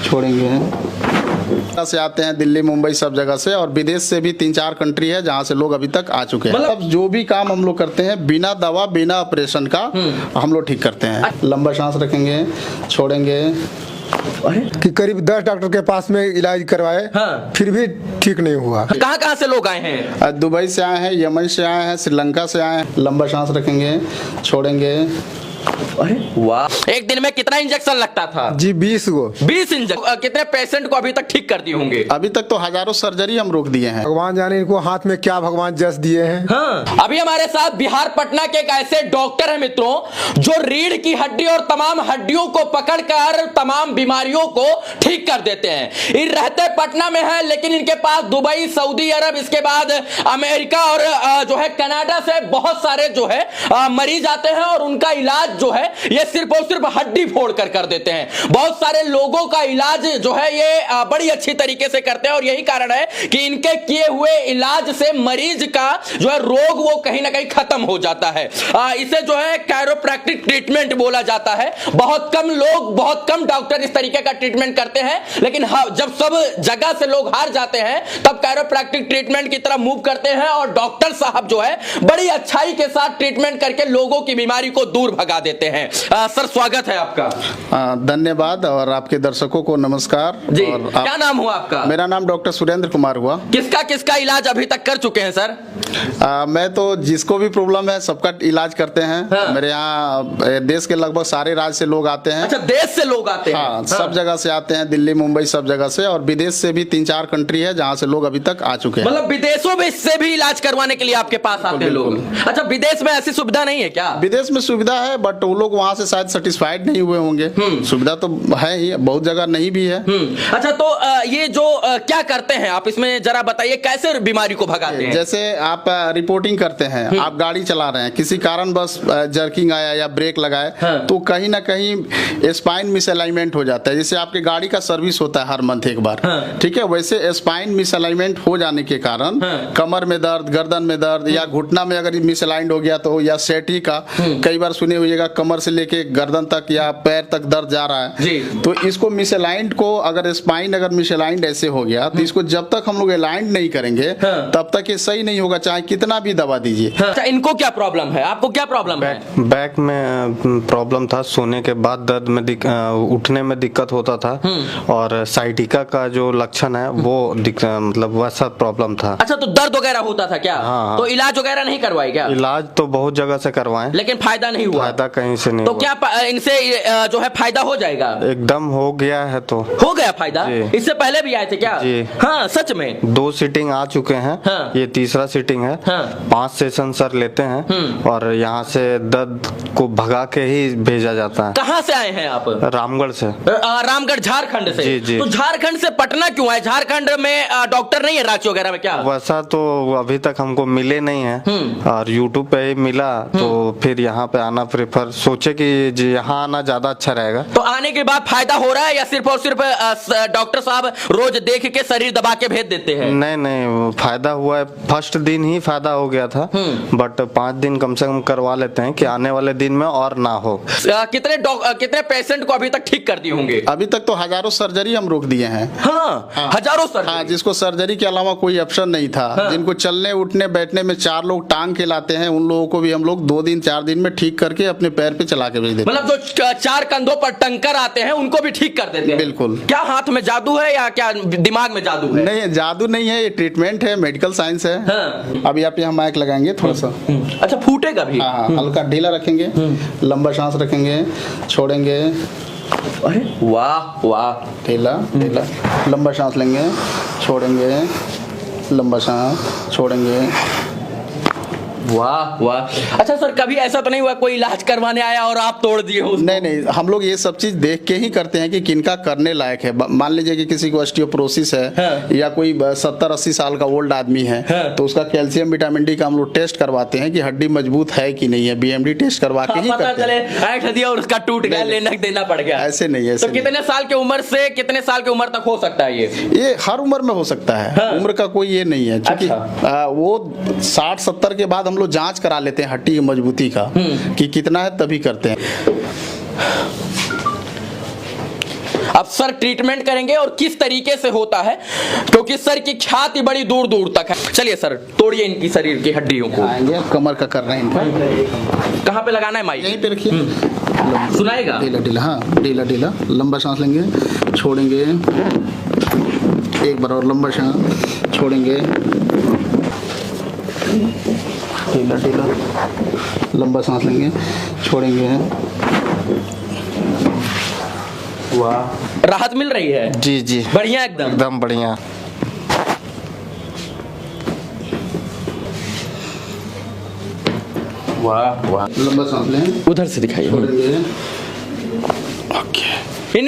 छोड़ेंगे। से आते हैं दिल्ली, मुंबई, सब जगह से, और विदेश से भी 3-4 कंट्री है जहाँ से लोग अभी तक आ चुके हैं। मतलब जो भी काम हम लोग करते हैं बिना दवा बिना ऑपरेशन का हम लोग ठीक करते हैं। लंबा सांस रखेंगे, छोड़ेंगे। कि करीब 10 डॉक्टर के पास में इलाज करवाए, हाँ। फिर भी ठीक नहीं हुआ। कहाँ कहाँ से लोग आए हैं? दुबई से आए हैं, यमन से आए हैं, श्रीलंका से आए हैं। लंबा सांस रखेंगे, छोड़ेंगे। अरे वाह, एक दिन में कितना इंजेक्शन लगता था? जी 20 गो। 20 इंजेक्शन। कितने पेशेंट को अभी तक ठीक कर दिए होंगे? अभी तक तो हजारों सर्जरी हम रोक दिए हैं। भगवान जाने इनको हाथ में क्या भगवान जस दिए हैं। हाँ। अभी हमारे साथ बिहार पटना के एक ऐसे डॉक्टर हैं मित्रों, जो रीढ़ की हड्डी और तमाम हड्डियों को पकड़कर तमाम बीमारियों को ठीक कर देते हैं। ये रहते पटना में है, लेकिन इनके पास दुबई, सऊदी अरब, इसके बाद अमेरिका और जो है कनाडा से बहुत सारे जो है मरीज आते हैं, और उनका इलाज जो है ये सिर्फ और सिर्फ हड्डी फोड़ कर देते हैं। बहुत सारे लोगों का इलाज जो है ये बड़ी अच्छी तरीके से करते हैं, और यही कारण है कि इनके किए हुए इलाज से मरीज का जो है रोग वो कहीं ना कहीं खत्म हो जाता है। इसे जो है कैरोप्रैक्टिक ट्रीटमेंट बोला जाता है। बहुत कम लोग, बहुत कम डॉक्टर इस तरीके का ट्रीटमेंट करते हैं, लेकिन जब सब जगह से लोग हार जाते हैं तब कैरोप्रैक्टिक ट्रीटमेंट की तरफ मूव करते हैं, और डॉक्टर साहब जो है बड़ी अच्छाई के साथ ट्रीटमेंट करके लोगों की बीमारी को दूर भगा देते हैं। सर स्वागत है आपका। धन्यवाद, और आपके दर्शकों को नमस्कार जी। और क्या नाम हुआ आपका? मेरा नाम डॉक्टर सुरेंद्र कुमार हुआ। किसका किसका इलाज अभी तक कर चुके हैं सर? मैं तो जिसको भी प्रॉब्लम है सबका इलाज करते हैं। हाँ। मेरे यहाँ देश के लगभग सारे राज्य से लोग आते हैं। अच्छा, देश से लोग आते हैं? हाँ, सब जगह से आते हैं, दिल्ली, मुंबई, सब जगह से, और विदेश से भी 3-4 कंट्री है जहाँ से लोग अभी तक आ चुके हैं। मतलब विदेशों में से भी इलाज करवाने के लिए आपके पास आते हैं लोग? अच्छा, विदेश में ऐसी सुविधा नहीं है क्या? विदेश में सुविधा है, बट वो लोग वहाँ से शायद सेटिस्फाइड नहीं हुए होंगे। सुविधा तो है ही, बहुत जगह नहीं भी है। अच्छा, तो ये जो क्या करते हैं आप, इसमें जरा बताइए कैसे बीमारी को भगाते हैं? जैसे आप रिपोर्टिंग करते हैं, आप गाड़ी चला रहे हैं, किसी कारण बस जर्किंग आया या ब्रेक लगाए, तो कहीं ना कहीं स्पाइन मिसअलाइनमेंट हो जाता है। जैसे आपके गाड़ी का सर्विस होता है हर मंथ एक बार, ठीक है, वैसे स्पाइन मिसअलाइनमेंट हो जाने के कारण कमर में दर्द, गर्दन में दर्द, या घुटना में अगर मिसअलाइंड हो गया तो, या सेटी का, कई बार सुने होइएगा कमर से लेके गर्दन तक या पैर तक दर्द जा रहा है जी। तो इसको मिसअलाइंड को, अगर स्पाइन अगर मिसअलाइंड ऐसे हो गया तो इसको जब तक हम लोग अलाइंड नहीं करेंगे तब तक ये सही नहीं होगा, चाहे कितना भी दवा दीजिए। अच्छा, इनको क्या प्रॉब्लम है? आपको क्या प्रॉब्लम है? बैक में प्रॉब्लम था, सोने के बाद दर्द में उठने में दिक्कत होता था, और साइटिका का जो लक्षण है वो मतलब वैसा प्रॉब्लम था। अच्छा, तो दर्द वगैरह होता था क्या? हाँ। तो इलाज वगैरह नहीं करवाए क्या? इलाज तो बहुत जगह से करवाए, लेकिन फायदा नहीं हुआ? फायदा कहीं से नहीं तो हुआ। क्या इनसे जो है फायदा हो जाएगा? एकदम हो गया है। तो हो गया फायदा? जी। इससे पहले भी आए थे क्या? जी। हाँ, सच में 2 सीटिंग आ चुके हैं। हाँ। ये तीसरा सीटिंग है। हाँ। 5 सेशन सर लेते हैं, और यहाँ से दर्द को भगा के ही भेजा जाता है। कहाँ से आए हैं आप? रामगढ़ से। रामगढ़, झारखंड से? जी, जी। तो झारखंड से पटना क्यों आए? झारखंड में डॉक्टर नहीं है रांची वगैरह में क्या? वैसा तो अभी तक हमको मिले नहीं है, और यूट्यूब पे ही मिला, तो फिर यहाँ पे आना प्रेफर सोचे कि यहाँ आना ज्यादा अच्छा रहेगा। तो आने के बाद फायदा हो रहा है, या सिर्फ और सिर्फ डॉक्टर साहब रोज देख के शरीर दबा के भेज देते हैं? नहीं, फायदा हुआ है। फर्स्ट दिन ही फायदा हो गया था, बट 5 दिन कम से कम करवा लेते हैं कि आने वाले दिन में और ना हो। कितने पेशेंट को अभी तक ठीक कर दिए होंगे? अभी तक तो हजारों सर्जरी हम रोक दिए हैं। हाँ, हजारों सर्जरी। हाँ, जिसको सर्जरी के अलावा कोई ऑप्शन नहीं था, जिनको चलने उठने बैठने में 4 लोग टांग के लाते हैं, उन लोगों को भी हम लोग 2 दिन 4 दिन में ठीक करके अपने पैर पे चला के भेज देते हैं। मतलब जो 4 कंधों पर टंकर आते हैं उनको भी ठीक कर देते हैं? बिल्कुल। क्या हाथ में जादू है या क्या दिमाग में जादू है? नहीं, जादू नहीं है, ये ट्रीटमेंट है, मेडिकल साइंस है। हाँ। अभी आप यहाँ माइक लगाएंगे थोड़ा सा। अच्छा, फूटेगा भी? हाँ, हल्का ढीला रखेंगे, लंबा सांस रखेंगे, छोड़ेंगे। अरे वाह वाह, ढीला ढीला, लंबा सांस लेंगे, छोड़ेंगे, लंबा सांस, छोड़ेंगे। वाह वाह। अच्छा सर, कभी ऐसा तो नहीं हुआ कोई इलाज करवाने आया और आप तोड़ दिए हो? नहीं नहीं, हम लोग ये सब चीज देख के ही करते हैं कि किनका करने लायक है। मान लीजिए कि किसी को ऑस्टियोपोरोसिस है, हाँ। या कोई 70-80 साल का ओल्ड आदमी है, हाँ। तो उसका कैल्शियम विटामिन डी का हम लोग टेस्ट करवाते हैं कि हड्डी मजबूत है कि नहीं है, बीएमडी टेस्ट करवा के ही पता करते चले हैं। ऐठ दिया और उसका टूट गया, लेना देना पड़ गया। ऐसे नहीं है। तो कितने साल की उम्र से कितने साल की उम्र तक हो सकता है ये हर उम्र में हो सकता है। हाँ। उम्र का कोई ये नहीं है, क्योंकि वो 60-70 के बाद हम लोग जांच करा लेते हैं हड्डी की मजबूती का कि कितना है, तभी करते हैं। अब सर ट्रीटमेंट करेंगे और किस तरीके से होता है, क्योंकि सर की ख्याति बड़ी दूर दूर तक है। चलिए सर, तोड़िए इनकी शरीर की हड्डियों को। आएंगे, अब कमर का कर रहे हैं इनका। कहाँ पे लगाना है माइक? यहीं पे रखिए। सुनाएगा? ढीला ढीला, हाँ ढीला ढीला। लंबा सांस लेंगे, छोड़ेंगे, एक बार और लंबा सांस छोड़ेंगे, ढीला ढीला, लंबा सांस लेंगे, छोड़ेंगे। वाह, राहत मिल रही है? जी जी, बढ़िया, एकदम एकदम बढ़िया। वाह वाह। लंबा सांस लें, उधर से दिखाइए। छोड़ेंगे।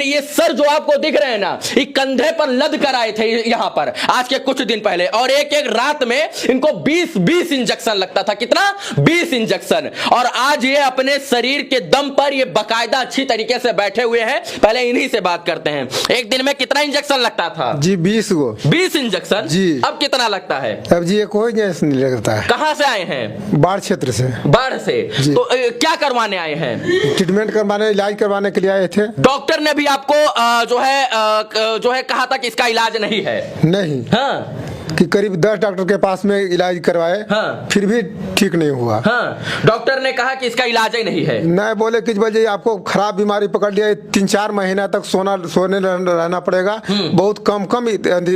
ये सर जो आपको दिख रहे हैं ना, ये कंधे पर लद कर आए थे यहाँ पर आज के कुछ दिन पहले, और एक एक रात में इनको 20 इंजेक्शन लगता था। कितना? 20 इंजेक्शन। और आज ये अपने शरीर के दम पर ये बकायदा अच्छी तरीके से बैठे हुए हैं। पहले इन्हीं से बात करते हैं। एक दिन में कितना इंजेक्शन लगता था? जी 20 गो। 20 इंजेक्शन जी। अब कितना लगता है? अब जी ये कोई नहीं लगता है। कहाँ से आए हैं? बाढ़ क्षेत्र से। बाढ़ से। जी। तो क्या करवाने आए हैं? ट्रीटमेंट करवाने, इलाज करवाने के लिए आए थे। डॉक्टर ने भी आपको जो है कहा था कि इसका इलाज नहीं है? नहीं, हाँ कि करीब 10 डॉक्टर के पास में इलाज करवाए, हाँ। फिर भी ठीक नहीं हुआ। हाँ, डॉक्टर ने कहा कि इसका इलाज ही नहीं है। नहीं, बोले कि वजह आपको खराब बीमारी पकड़ लिया, 3-4 महीना तक सोने रहना पड़ेगा, बहुत कम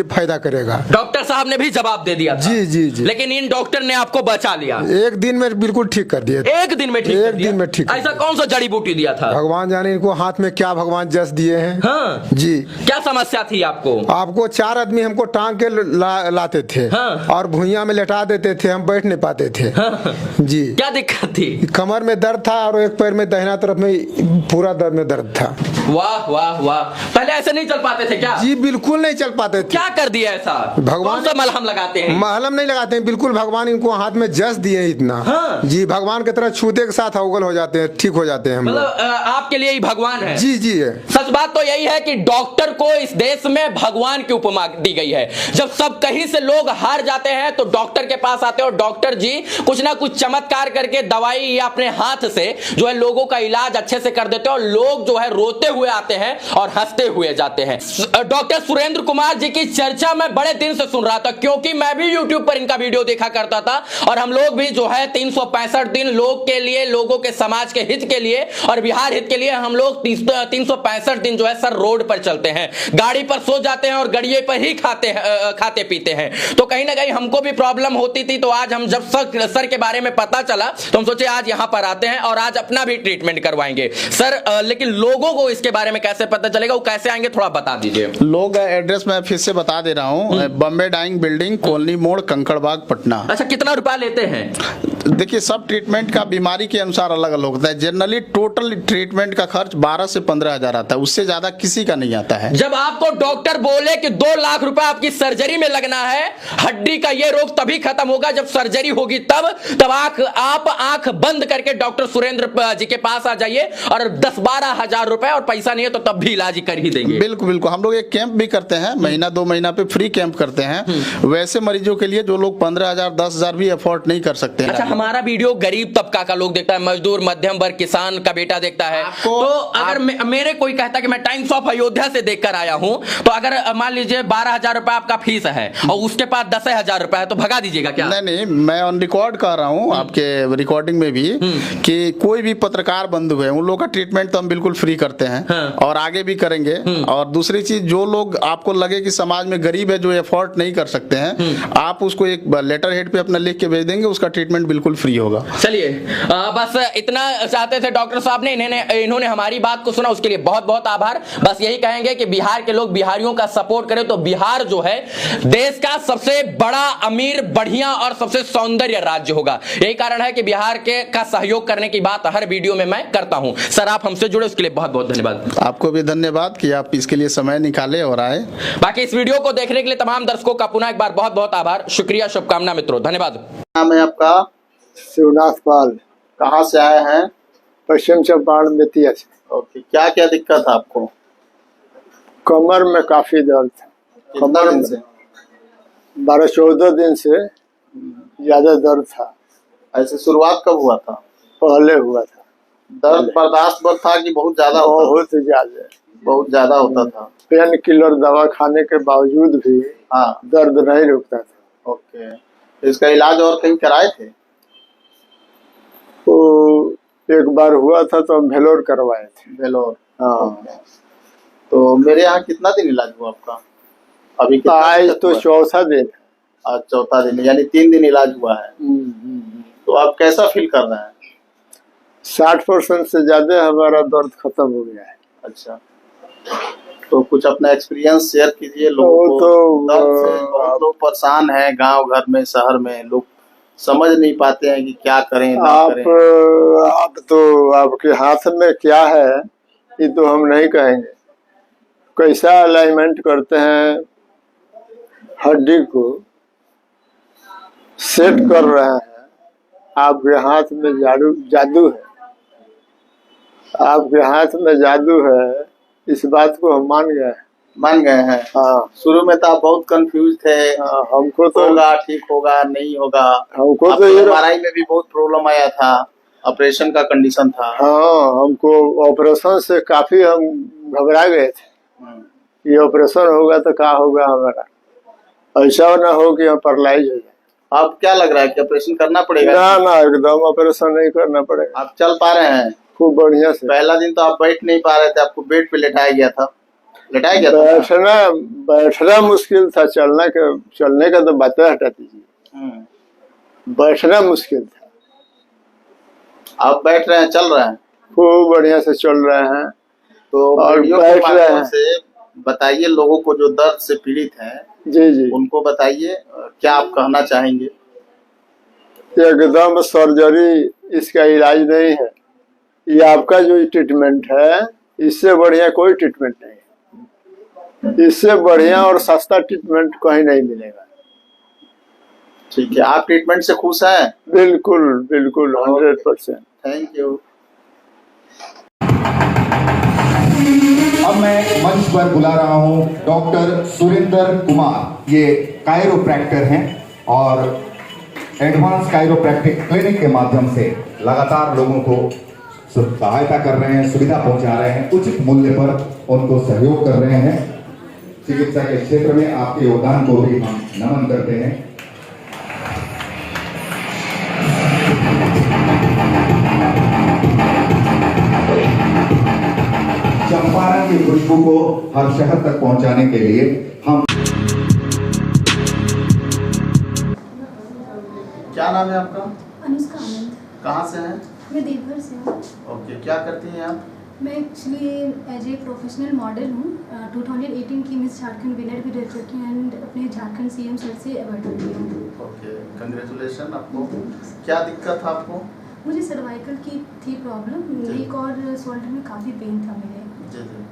फायदा करेगा। डॉक्टर साहब ने भी जवाब दे दिया था। जी जी जी। लेकिन इन डॉक्टर ने आपको बचा लिया। एक दिन में बिल्कुल ठीक कर दिए। एक दिन में ठीक कर एक दिया? दिन में ठीक कर ऐसा कौन सा जड़ी बूटी दिया था? भगवान जाने इनको हाथ में क्या भगवान जस दिए हैं। हाँ। जी। क्या समस्या थी आपको? आपको 4 आदमी हमको टांग के लाते थे। हाँ। और भुइयां में लेटा देते थे, हम बैठ नहीं पाते थे। हाँ। जी। क्या दिक्कत थी? कमर में दर्द था और एक पैर में दाहिना तरफ में पूरा दर्द में दर्द था। वाह वाह वाह। पहले ऐसे नहीं चल पाते थे क्या? जी बिल्कुल नहीं चल पाते थे। क्या कर दिया ऐसा? भगवान- कौन सा मलहम लगाते हैं? महलम नहीं लगाते हैं, बिल्कुल भगवान इनको हाथ में जस दिए हैं इतना। हाँ। जी, भगवान की तरह छूते के साथ अवगल हो जाते हैं, ठीक हो जाते हैं हम लोग। मतलब आपके लिए ही भगवान है? जी जी है। सच बात तो यही है कि डॉक्टर को इस देश में भगवान की उपमा दी गई है। जब सब कहीं से लोग हार जाते हैं तो डॉक्टर के पास आते हैं और डॉक्टर जी कुछ ना कुछ चमत्कार करके दवाई या अपने हाथ से जो है लोगों का इलाज अच्छे से कर देते हैं, और लोग जो है रोते हुए आते हैं और हंसते हुए जाते हैं। डॉक्टर सुरेंद्र कुमार जी की चर्चा मैं बड़े दिन से सुन रहा था, क्योंकि मैं भी यूट्यूब पर इनका वीडियो देखा करता था, और हम लोग भी जो है 365 दिन लोग के लिए, लोगों के समाज के हित के लिए और बिहार हित के लिए हम लोग 365 दिन जो है सर रोड पर चलते हैं, गाड़ी पर सो जाते हैं और गाड़ियों पर ही खाते पीते हैं। तो कहीं ना कहीं हमको भी प्रॉब्लम होती थी। तो आज हम जब सर के बारे में पता चला तो हम सोचे आज यहां पर आते हैं और आज अपना भी ट्रीटमेंट करवाएंगे सर। लेकिन लोगों को इसके बारे में कैसे पता चलेगा, वो कैसे आएंगे, थोड़ा बता दीजिए। लोग एड्रेस मैं फिर से बता दे रहा हूँ, बॉम्बे डाइंग बिल्डिंग, कॉलोनी मोड़, कंकड़बाग, पटना। अच्छा, कितना रुपया लेते हैं? देखिए, सब ट्रीटमेंट का बीमारी के अनुसार अलग अलग होता है। जनरली टोटल ट्रीटमेंट का खर्च 12 से 15 हजार आता है, उससे ज्यादा किसी का नहीं आता है। जब आपको डॉक्टर बोले कि 2 लाख रुपए आपकी सर्जरी में लगना है, हड्डी का ये रोग तभी खत्म होगा जब सर्जरी होगी, तब आप आंख बंद करके डॉक्टर सुरेंद्र जी के पास आ जाइए और 10-12 हजार रुपए, और पैसा नहीं है तो तब भी इलाज कर ही देंगे। बिल्कुल बिल्कुल। हम लोग एक कैंप भी करते हैं, महीना 2 महीना पे फ्री कैंप करते हैं वैसे मरीजों के लिए जो लोग 15,000 10,000 भी अफोर्ड नहीं कर सकते हैं। अच्छा, हमारा वीडियो गरीब तबका का लोग देखता है, मजदूर, मध्यम वर्ग, किसान का बेटा देखता है। तो अगर मेरे कोई कहता कि मैं टाइम्स ऑफ अयोध्या से देखकर आया हूं, तो अगर मान लीजिए 12,000 रुपए आपका फीस है और उसके पास 10,000 रुपए है, तो भगा दीजिएगा क्या? नहीं, मैं ऑन रिकॉर्ड कर रहा हूँ आपके रिकॉर्डिंग में भी कि कोई भी पत्रकार बंधु है, उन लोगों का ट्रीटमेंट तो हम बिल्कुल फ्री करते हैं। हाँ। और आगे भी करेंगे। और दूसरी चीज, जो लोग आपको लगे कि समाज में गरीब है जो एफोर्ड नहीं कर सकते हैं, आप उसको एक लेटर हेड पे अपना लिख के भेज देंगे, उसका ट्रीटमेंट बिल्कुल फ्री होगा। चलिए, बस इतना चाहते थे डॉक्टर साहब ने, इन्होंने हमारी बात को सुना, उसके लिए बहुत बहुत आभार। बस यही कहेंगे कि बिहार के लोग बिहारियों का सपोर्ट करें, तो बिहार जो है देश का सबसे बड़ा, अमीर, बढ़िया और सबसे सौंदर्य राज्य होगा। यही कारण है कि बिहार के का सहयोग करने की बात हर वीडियो में मैं करता हूं। सर, आप हमसे जुड़े उसके लिए बहुत बहुत धन्यवाद। आपको भी धन्यवाद कि आप इसके लिए समय निकाले और आए। बाकी इस वीडियो को देखने के लिए तमाम दर्शकों का पुनः एक बार बहुत बहुत आभार, शुक्रिया, शुभकामना मित्रों, धन्यवाद। नाम है आपका? शिवनाथ पाल। कहाँ से आए हैं? पश्चिम चंपारण बेतिया से। ओके, क्या क्या दिक्कत है आपको? कमर में काफी दर्द था। कितना दिन से? 12-14 दिन से ज्यादा दर्द था। ऐसे शुरुआत कब हुआ था? पहले हुआ था। दर्द बर्दाश्त पर था कि बहुत ज्यादा? बहुत ज्यादा। बहुत ज्यादा होता था। पेन किलर दवा खाने के बावजूद भी हाँ। दर्द नहीं रुकता था। ओके, तो इसका इलाज और कहीं कराए थे? तो एक बार हुआ था तो हम भेलोर करवाए थे। वेलोर। हाँ। ओके। तो मेरे यहाँ कितना दिन इलाज हुआ आपका? अभी कितना आज दिन तो हुआ? चौथा दिन है। आज चौथा दिन, यानी 3 दिन इलाज हुआ है। तो आप कैसा फील कर रहे हैं? 60% से ज्यादा हमारा दर्द खत्म हो गया है। अच्छा, तो कुछ अपना एक्सपीरियंस शेयर कीजिए लोगों को। दर्द से बहुत लोग परेशान हैं, गांव घर में, शहर में लोग समझ नहीं पाते हैं कि क्या करें ना करें। आप तो आपके हाथ में क्या है ये तो हम नहीं कहेंगे। कैसा अलाइनमेंट करते हैं, हड्डी को सेट कर रहे हैं, आपके हाथ में जादू है। आपके हाथ में जादू है, इस बात को हम मान गए हैं। हाँ। शुरू में तो आप बहुत कंफ्यूज थे। हाँ, हमको तो होगा, ठीक होगा, नहीं होगा। हमको आपको तो ये MRI में भी बहुत प्रॉब्लम आया था, ऑपरेशन का कंडीशन था। हाँ, हमको ऑपरेशन से काफी हम घबरा गए थे। ये ऑपरेशन होगा तो क्या होगा हमारा, ऐसा ना हो कि हम पैरालाइज हो जाए। आप क्या लग रहा है कि ऑपरेशन करना पड़ेगा? ना एकदम ऑपरेशन नहीं करना पड़ेगा। आप चल पा रहे हैं? खूब बढ़िया से। पहला दिन तो आप बैठ नहीं पा रहे थे, आपको बेड पे लेटाया गया था। बैठना मुश्किल था, चलने का तो बातें हटा दीजिए। बैठना मुश्किल था। आप बैठ रहे हैं, चल रहे हैं? खूब बढ़िया से चल रहे हैं। तो और वीडियो बैठ के रहे माध्यम हैं। से बताइए लोगों को जो दर्द से पीड़ित हैं, जी जी, उनको बताइए क्या आप कहना चाहेंगे? एकदम सर्जरी इसका इलाज नहीं है। ये आपका जो ट्रीटमेंट है, इससे बढ़िया कोई ट्रीटमेंट नहीं है। इससे बढ़िया और सस्ता ट्रीटमेंट कहीं नहीं मिलेगा। ठीक है, आप ट्रीटमेंट से खुश हैं? बिल्कुल बिल्कुल 100%। Thank you. अब मैं मंच पर बुला रहा हूं डॉक्टर सुरेंद्र कुमार। ये कायरोप्रैक्टर हैं और एडवांस कायरोप्रैक्टिक क्लिनिक के माध्यम से लगातार लोगों को सहायता कर रहे हैं, सुविधा पहुंचा रहे हैं, उचित मूल्य पर उनको सहयोग कर रहे हैं। चिकित्सा के क्षेत्र में आपके योगदान को भी हम नमन करते हैं। चंपारण की खुशबू को हर शहर तक पहुंचाने के लिए हम। क्या नाम है आपका? अनुष्का आनंद। कहाँ से हैं? मैं देवघर से हूँ। ओके, क्या करती हैं आप? मैं actually as a professional model हूँ। 2018 की मिस झारखंड विनर भी रह चुकी हूँ एंड अपने झारखंड CM सर से अवार्ड भी हूँ। ओके, कंग्रेचुलेशन आपको। क्या दिक्कत था आपको? मुझे सर्वाइकल की थी प्रॉब्लम, नेक और शोल्डर में काफ़ी पेन था मेरे। जी जी।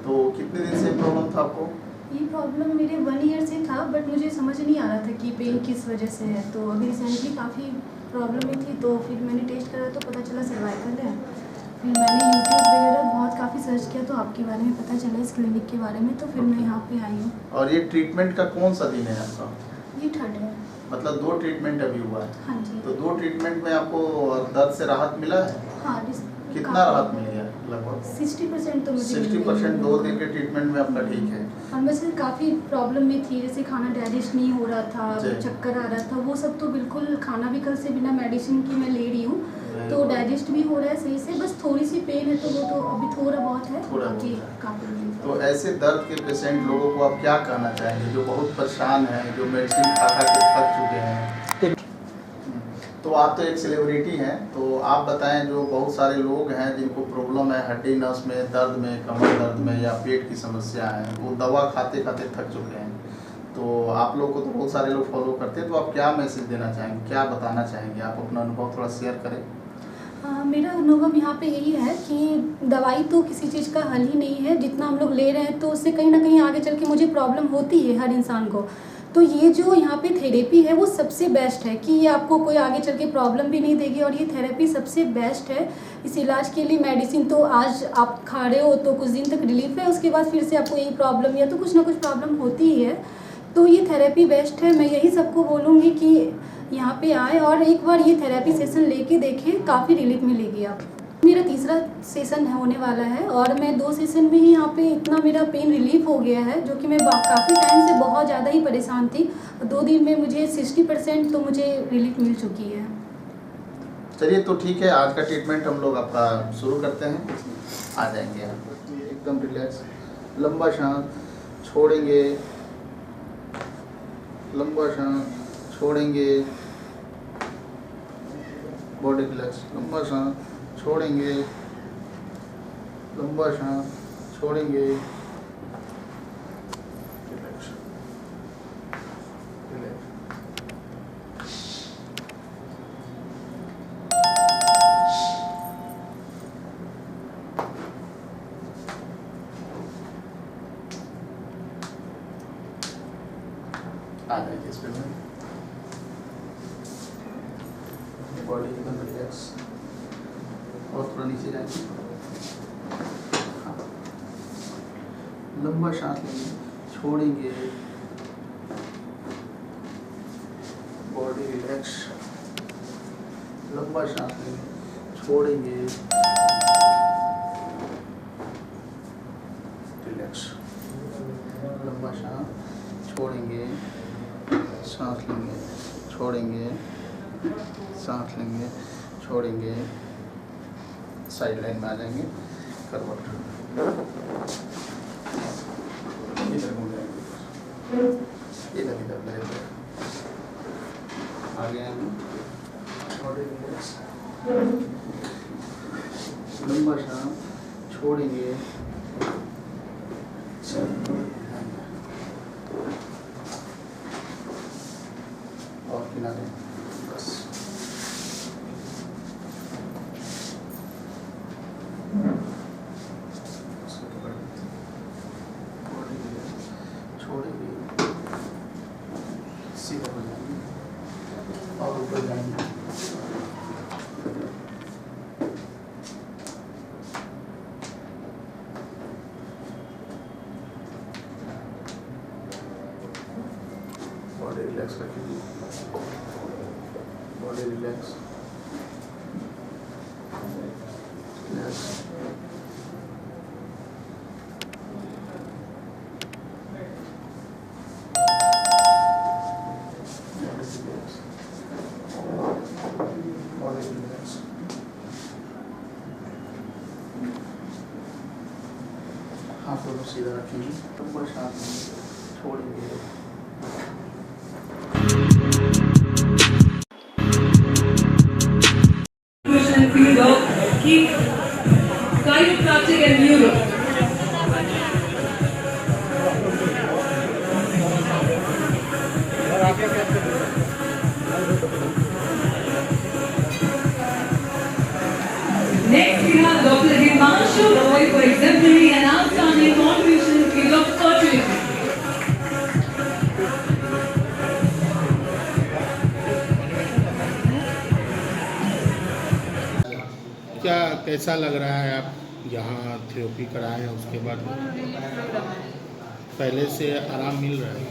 तो कितने दिन से प्रॉब्लम था आपको? ये प्रॉब्लम मेरे 1 ईयर से था, बट मुझे समझ नहीं आ रहा था कि पेन किस वजह से है। तो अभी रिसेंटली काफ़ी प्रॉब्लम में थी, तो फिर मैंने टेस्ट करा तो पता चला सर्वाइकल है। फिर मैंने यूट्यूब वगैरह बहुत काफ़ी सर्च किया तो आपके बारे में पता चला, इस क्लिनिक के बारे में, तो फिर मैं यहाँ पे आई हूँ। और ये ट्रीटमेंट का कौन सा दिन है आपका? ये 3rd है। मतलब 2 ट्रीटमेंट अभी हुआ है? हाँ जी। तो 2 ट्रीटमेंट में आपको दर्द से राहत मिला है? हाँ, कितना राहत मिल गया लगभग? 60% तो मुझे 60%। 2 दिन के ट्रीटमेंट में आपका ठीक है। और वैसे काफ़ी प्रॉब्लम में थी, जैसे खाना डाइजेस्ट नहीं हो रहा था, जी। चक्कर आ रहा था, वो सब तो बिल्कुल, खाना भी कल से बिना मेडिसिन की मैं ले रही हूँ, तो डाइजेस्ट भी हो रहा है सही से। बस थोड़ी सी पेन है, तो वो तो अभी थोड़ा बहुत है, थोड़ा बाकी बहुत है। काफ़ी relief है। तो ऐसे दर्द के पेशेंट लोगों को आप क्या कहना चाहेंगे जो बहुत परेशान हैं, जो मेडिसिन खा खा के थक चुके हैं? तो आप तो एक सेलिब्रिटी हैं, तो आप बताएं जो बहुत सारे लोग हैं जिनको प्रॉब्लम है हड्डी नस में दर्द में, कमर दर्द में या पेट की समस्या है, वो दवा खाते खाते थक चुके हैं, तो आप लोग को तो बहुत सारे लोग फॉलो करते हैं, तो आप क्या मैसेज देना चाहेंगे, क्या बताना चाहेंगे? आप अपना अनुभव थोड़ा शेयर करें। मेरा अनुभव यहाँ पे यही है कि दवाई तो किसी चीज़ का हल ही नहीं है। जितना हम लोग ले रहे हैं तो उससे कहीं ना कहीं आगे चल के मुझे प्रॉब्लम होती है हर इंसान को। तो ये जो यहाँ पे थेरेपी है वो सबसे बेस्ट है कि ये आपको कोई आगे चल के प्रॉब्लम भी नहीं देगी, और ये थेरेपी सबसे बेस्ट है। इस इलाज के लिए मेडिसिन तो आज आप खा रहे हो तो कुछ दिन तक रिलीफ है, उसके बाद फिर से आपको यही प्रॉब्लम या तो कुछ ना कुछ प्रॉब्लम होती ही है। तो ये थेरेपी बेस्ट है। मैं यही सबको बोलूँगी कि यहाँ पे आए और एक बार ये थेरेपी सेशन लेके देखें, काफ़ी रिलीफ मिलेगी आप। मेरा तीसरा सेशन होने वाला है और मैं 2 सेशन में ही यहाँ पे इतना मेरा पेन रिलीफ हो गया है, जो कि मैं काफ़ी टाइम से बहुत ज़्यादा ही परेशान थी। 2 दिन में मुझे 60% तो मुझे रिलीफ मिल चुकी है। चलिए तो ठीक है, आज का ट्रीटमेंट हम लोग आपका शुरू करते हैं। आ जाएंगे आप एकदम रिलैक्स, लंबा सांस छोड़ेंगे, लंबा सांस छोड़ेंगे, बॉडी रिलैक्स, लंबा सांस छोड़ेंगे, लंबा सांस छोड़ेंगे, रिलैक्स रिलैक्स। आ जाइए इस पे बॉडी एकदम रिलैक्स और थोड़ा नीचे जाएंगे। हाँ। लंबा सांस लेंगे, छोड़ेंगे, बॉडी रिलैक्स, लंबा सांस लेंगे, छोड़ेंगे, रिलैक्स, लंबा सांस छोड़ेंगे, सांस लेंगे, छोड़ेंगे, सांस लेंगे, छोड़ेंगे, साइड लाइन में आ जाएंगे, करवट इधर घूम जाएंगे, इधर इधर मेरे इधर आगे आएंगे, बॉडी रिलैक्स, लंबा सांस छोड़ेंगे, और किनारे बस। छोड़ेंगे, सीधा हो जाएंगे और ऊपर जाएंगे। बॉडी रिलैक्स रखेंगे, बॉडी रिलैक्स रिलैक्स। हाथ दोनों सीधा रखेंगे, लंबा सांस छोड़ेंगे, chiropractic and neuro. Next we have Dr. Himanshu Roy for exemplary and outstanding contribution in the field of fertility. क्या कैसा लग रहा है? आप यहाँ थेरेपी कराए हैं उसके बाद पहले से आराम मिल रहा है?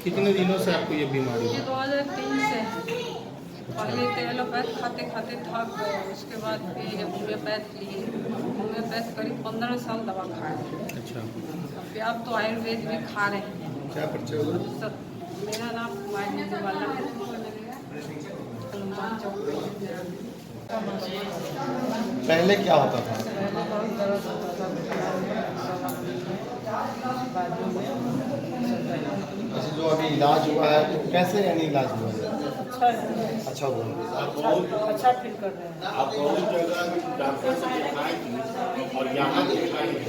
कितने दिनों से आपको ये बीमारी है? 2003 से पहले तो एलोपैथ खाते खाते थक गए, उसके बाद फिर होम्योपैथ लिए। होम्योपैथ करीब 15 साल दवा खाए। अच्छा, फिर अब तो आयुर्वेद भी खा रहे हैं। क्या परिचय हुआ? सब मेरा नाम कुमारी वाला है। हनुमान चौक पे। पहले क्या होता था? अच्छा, जो अभी इलाज हुआ है तो कैसे यानी इलाज हुआ है? अच्छा हुआ। अच्छा फील कर रहे हैं। आप और जगह डॉक्टर से दिखाए थे और यहाँ दिखाए हैं,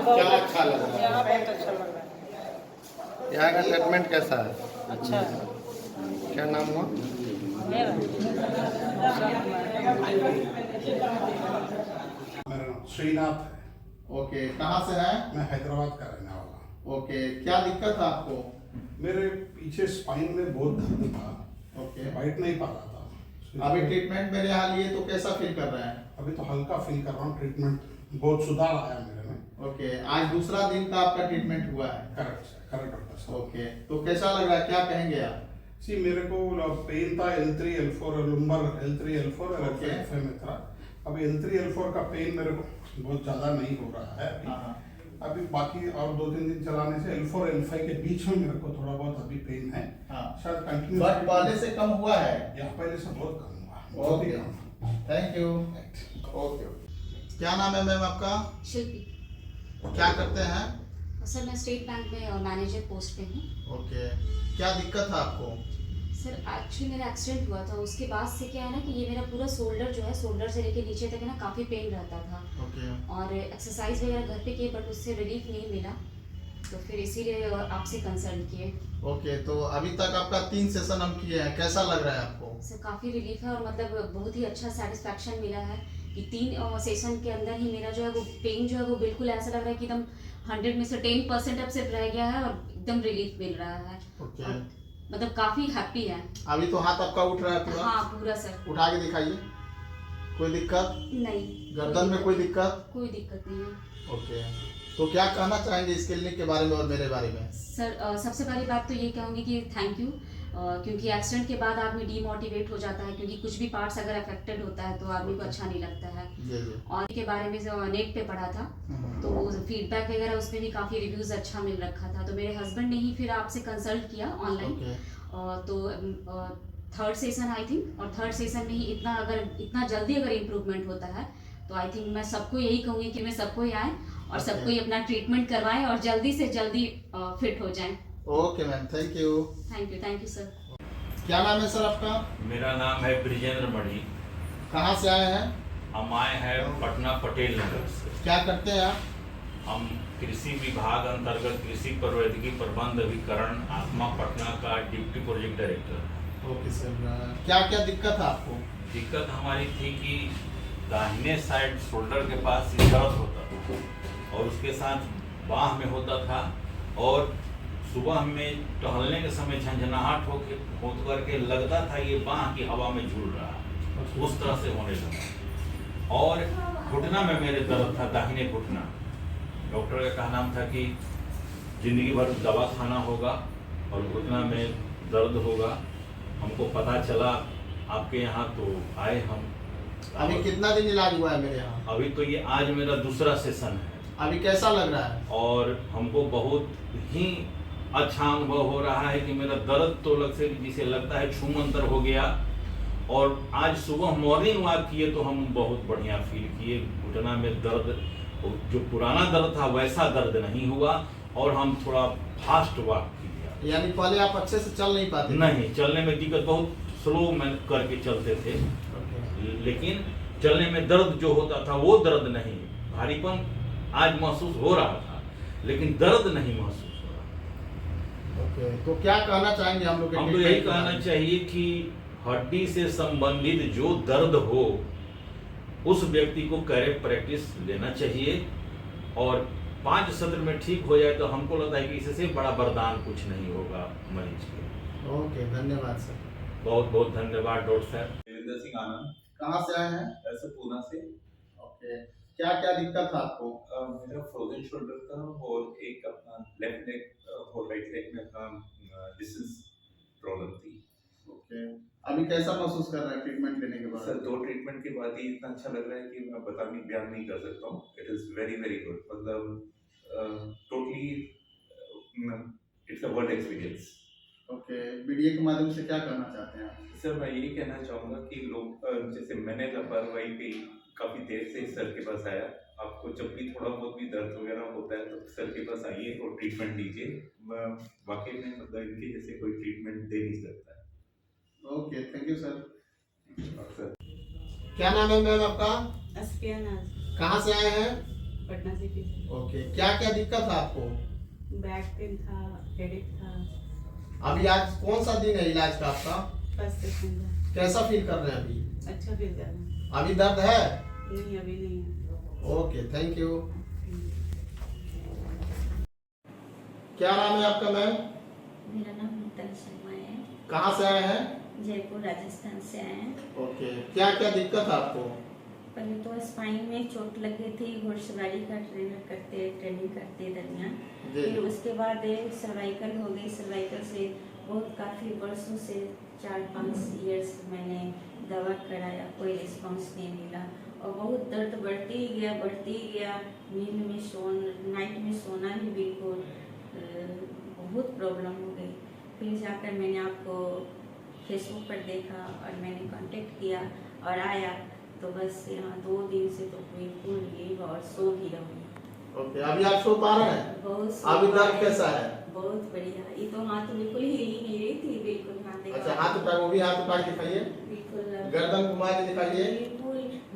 क्या अच्छा लग रहा है? यहाँ बहुत अच्छा लग रहा है। यहाँ का ट्रीटमेंट कैसा है? अच्छा है। क्या नाम हुआ? मेरा मेरा नाम श्रीनाथ। ओके, कहाँ से है? मैं हैदराबाद का रहने वाला। ओके, क्या दिक्कत है आपको? मेरे पीछे स्पाइन में बहुत दर्द था। ओके, बैठ नहीं पा रहा था। अभी ट्रीटमेंट मेरे यहाँ लिए तो कैसा फील कर रहे हैं? अभी तो हल्का फील कर रहा हूँ। ट्रीटमेंट बहुत सुधार आया मेरे में। ओके, आज दूसरा दिन का आपका ट्रीटमेंट हुआ है? करेक्ट डॉक्टर साहब। ओके, तो कैसा लग रहा है, क्या कहेंगे आप? सी मेरे को पेन था L3 L4 lumbar L3 L4 और L5 में था। अब L3 L4 का पेन मेरे को बहुत ज़्यादा नहीं हो रहा है अभी बाकी और 2-3 दिन चलाने से L4 L5 के बीच में मेरे को थोड़ा बहुत अभी पेन है। शायद कंटिन्यू पहले से कम हुआ है या पहले से बहुत कम हुआ, बहुत ही कम। Thank you. ओके, क्या नाम है मैम आपका? शिल्पी। क्या करते हैं? सर मैं स्टेट बैंक में मैनेजर पोस्ट पे हूँ। ओके, क्या दिक्कत है आपको? सर एक्चुअली मेरा एक्सीडेंट हुआ था, उसके बाद से क्या है ना कि ये मेरा पूरा शोल्डर जो है, शोल्डर से लेके नीचे तक है ना काफ़ी पेन रहता था। ओके। और एक्सरसाइज वगैरह घर पे किए बट उससे रिलीफ नहीं मिला, तो फिर इसीलिए आपसे कंसल्ट किए। ओके, तो अभी तक आपका 3 सेशन हम किए हैं, कैसा लग रहा है आपको? सर काफ़ी रिलीफ है और मतलब बहुत ही अच्छा सेटिस्फैक्शन मिला है कि 3 सेशन के अंदर ही मेरा जो है वो पेन जो है वो बिल्कुल ऐसा लग रहा है कि एकदम 100 में से 10% अब सिर्फ रह गया है और एकदम रिलीफ मिल रहा है। ओके। मतलब काफ़ी हैप्पी है। अभी तो हाथ आपका उठ रहा है पूरा? हाँ पूरा सर। उठा के दिखाइए। कोई दिक्कत नहीं? गर्दन में कोई दिक्कत? कोई दिक्कत नहीं है। ओके, तो क्या कहना चाहेंगे इस क्लिनिक के बारे में और मेरे बारे में? सर सबसे पहली बात तो ये कहूँगी कि थैंक यू, क्योंकि एक्सीडेंट के बाद आदमी डीमोटिवेट हो जाता है, क्योंकि कुछ भी पार्ट्स अगर अफेक्टेड होता है तो आदमी को अच्छा नहीं लगता है। और के बारे में जो नेट पे पढ़ा था तो फीडबैक वगैरह उसमें भी काफ़ी रिव्यूज़ अच्छा मिल रखा था, तो मेरे हस्बैंड ने ही फिर आपसे कंसल्ट किया ऑनलाइन। तो 3rd सेशन आई थिंक, और 3rd सेशन में ही इतना जल्दी अगर इम्प्रूवमेंट होता है तो आई थिंक मैं सबको यही कहूँगी कि मैं सबको ही आए और सबको ही अपना ट्रीटमेंट करवाएं और जल्दी से जल्दी फिट हो जाएं। Okay ma'am, thank you. Thank you sir. क्या नाम है सर आपका? मेरा नाम है ब्रिजेंद्र मणि। कहाँ से आए हैं? हम आए हैं पटना पटेल नगर से। क्या करते हैं आप? हम कृषि विभाग अंतर्गत कृषि प्रौद्योगिकी प्रबंध अभिकरण आत्मा पटना का deputy project director. Okay sir, क्या क्या दिक्कत है आपको? दिक्कत हमारी थी कि दाहिने साइड शोल्डर के पास दर्द होता था और उसके साथ बाह में होता था, और सुबह में टहलने के समय झंझनाहट हो करके लगता था ये बाह की हवा में झूल रहा है, उस तरह से होने लगा। और घुटना में मेरे दर्द था, दाहिने घुटना। डॉक्टर का कहना था कि जिंदगी भर दवा खाना होगा और घुटना में दर्द होगा। हमको पता चला आपके यहाँ तो आए हम। अभी कितना दिन इलाज हुआ है मेरे यहाँ? अभी तो ये आज मेरा दूसरा सेशन है। अभी कैसा लग रहा है? और हमको बहुत ही अच्छा अनुभव हो रहा है कि मेरा दर्द तो जिसे लगता है छूमंतर हो गया। और आज सुबह मॉर्निंग वॉक किए तो हम बहुत बढ़िया फील किए। घुटना में दर्द, जो पुराना दर्द था वैसा दर्द नहीं हुआ, और हम थोड़ा फास्ट वॉक किया। यानी पहले आप अच्छे से चल नहीं पाते? नहीं, चलने में दिक्कत, बहुत स्लो में करके चलते थे। लेकिन चलने में दर्द जो होता था वो दर्द नहीं, भारीपन आज महसूस हो रहा था लेकिन दर्द नहीं महसूस हो रहा। ओके, तो क्या कहना चाहेंगे हम लोग? हम तो यही कहना चाहिए कि हड्डी से संबंधित जो दर्द हो उस व्यक्ति को कैरोप्रैक्टिस लेना चाहिए, और 5 सत्र में ठीक हो जाए तो हमको लगता है कि इससे बड़ा वरदान कुछ नहीं होगा मरीज के। ओके, धन्यवाद सर। बहुत बहुत धन्यवाद डॉक्टर साहब। वीरेंद्र सिंह आनंद। कहाँ से आए हैं? ऐसे पूना से। ओके, क्या क्या दिक्कत था आपको? मेरा फ्रोजन शोल्डर था और एक अपना लेफ्ट लेग और राइट लेग में अपना डिस्टेंस प्रॉब्लम थी। ओके, अभी कैसा महसूस कर रहे हैं ट्रीटमेंट लेने के बाद? सर 2 ट्रीटमेंट के बाद ही इतना अच्छा लग रहा है कि मैं बयान नहीं कर सकता हूँ। It is very very good, मतलब totally it's a world experience. Okay, video के माध्यम से क्या कहना चाहते हैं आप? सर मैं यही कहना चाहूँगा कि लोग, जैसे मैंने लापरवाही की काफ़ी देर से सर के पास आया, आपको जब भी थोड़ा बहुत भी दर्द वगैरह होता है तो सर के पास आइए और ट्रीटमेंट लीजिए। वाकई में मतलब इनके जैसे कोई ट्रीटमेंट दे नहीं सकता है। Okay, thank you sir. Sir क्या नाम है मैम आपका? अस्पिया नाज। कहाँ से आए हैं? पटना सिटी। ओके, क्या क्या दिक्कत था आपको? बैक पेन था, हेडेक था। अभी आज कौन सा दिन है इलाज का आपका? फर्स्ट सेशन था। कैसा फील कर रहे हैं अभी? अच्छा फील कर रहा हूँ। अभी दर्द है? नहीं, अभी नहीं है। Okay, thank you. क्या नाम है आपका मैम? मेरा नाम नीतल शर्मा है। कहाँ से आए हैं? जयपुर राजस्थान से आए हैं। ओके, क्या क्या दिक्कत है आपको? पहले तो स्पाइन में चोट लगी थी, घुड़सवारी का ट्रेनिंग करते दरमियान। फिर उसके बाद सर्वाइकल हो गई, सर्वाइकल से बहुत काफ़ी वर्षों से 4-5 ईयर्स मैंने दवा कराया, कोई रिस्पांस नहीं मिला और बहुत दर्द बढ़ती ही गया। नींद में नाइट में सोना भी बिल्कुल बहुत प्रॉब्लम हो गई। फिर जाकर मैंने आपको फेसबुक पर देखा और मैंने कांटेक्ट किया और आया, तो बस यहाँ 2 दिन से तो बिल्कुल लीव और सो भी रही। ओके, अभी आप सो पा रहे हैं? बहुत अभी दर्द कैसा है? बहुत बढ़िया। ये तो हाथ तो बिल्कुल हिल ही नहीं रही थी, बिल्कुल हाथ देखा। अच्छा, हाथ उठा, वो भी हाथ उठा के दिखाइए, बिल्कुल गर्दन घुमा के दिखाइए।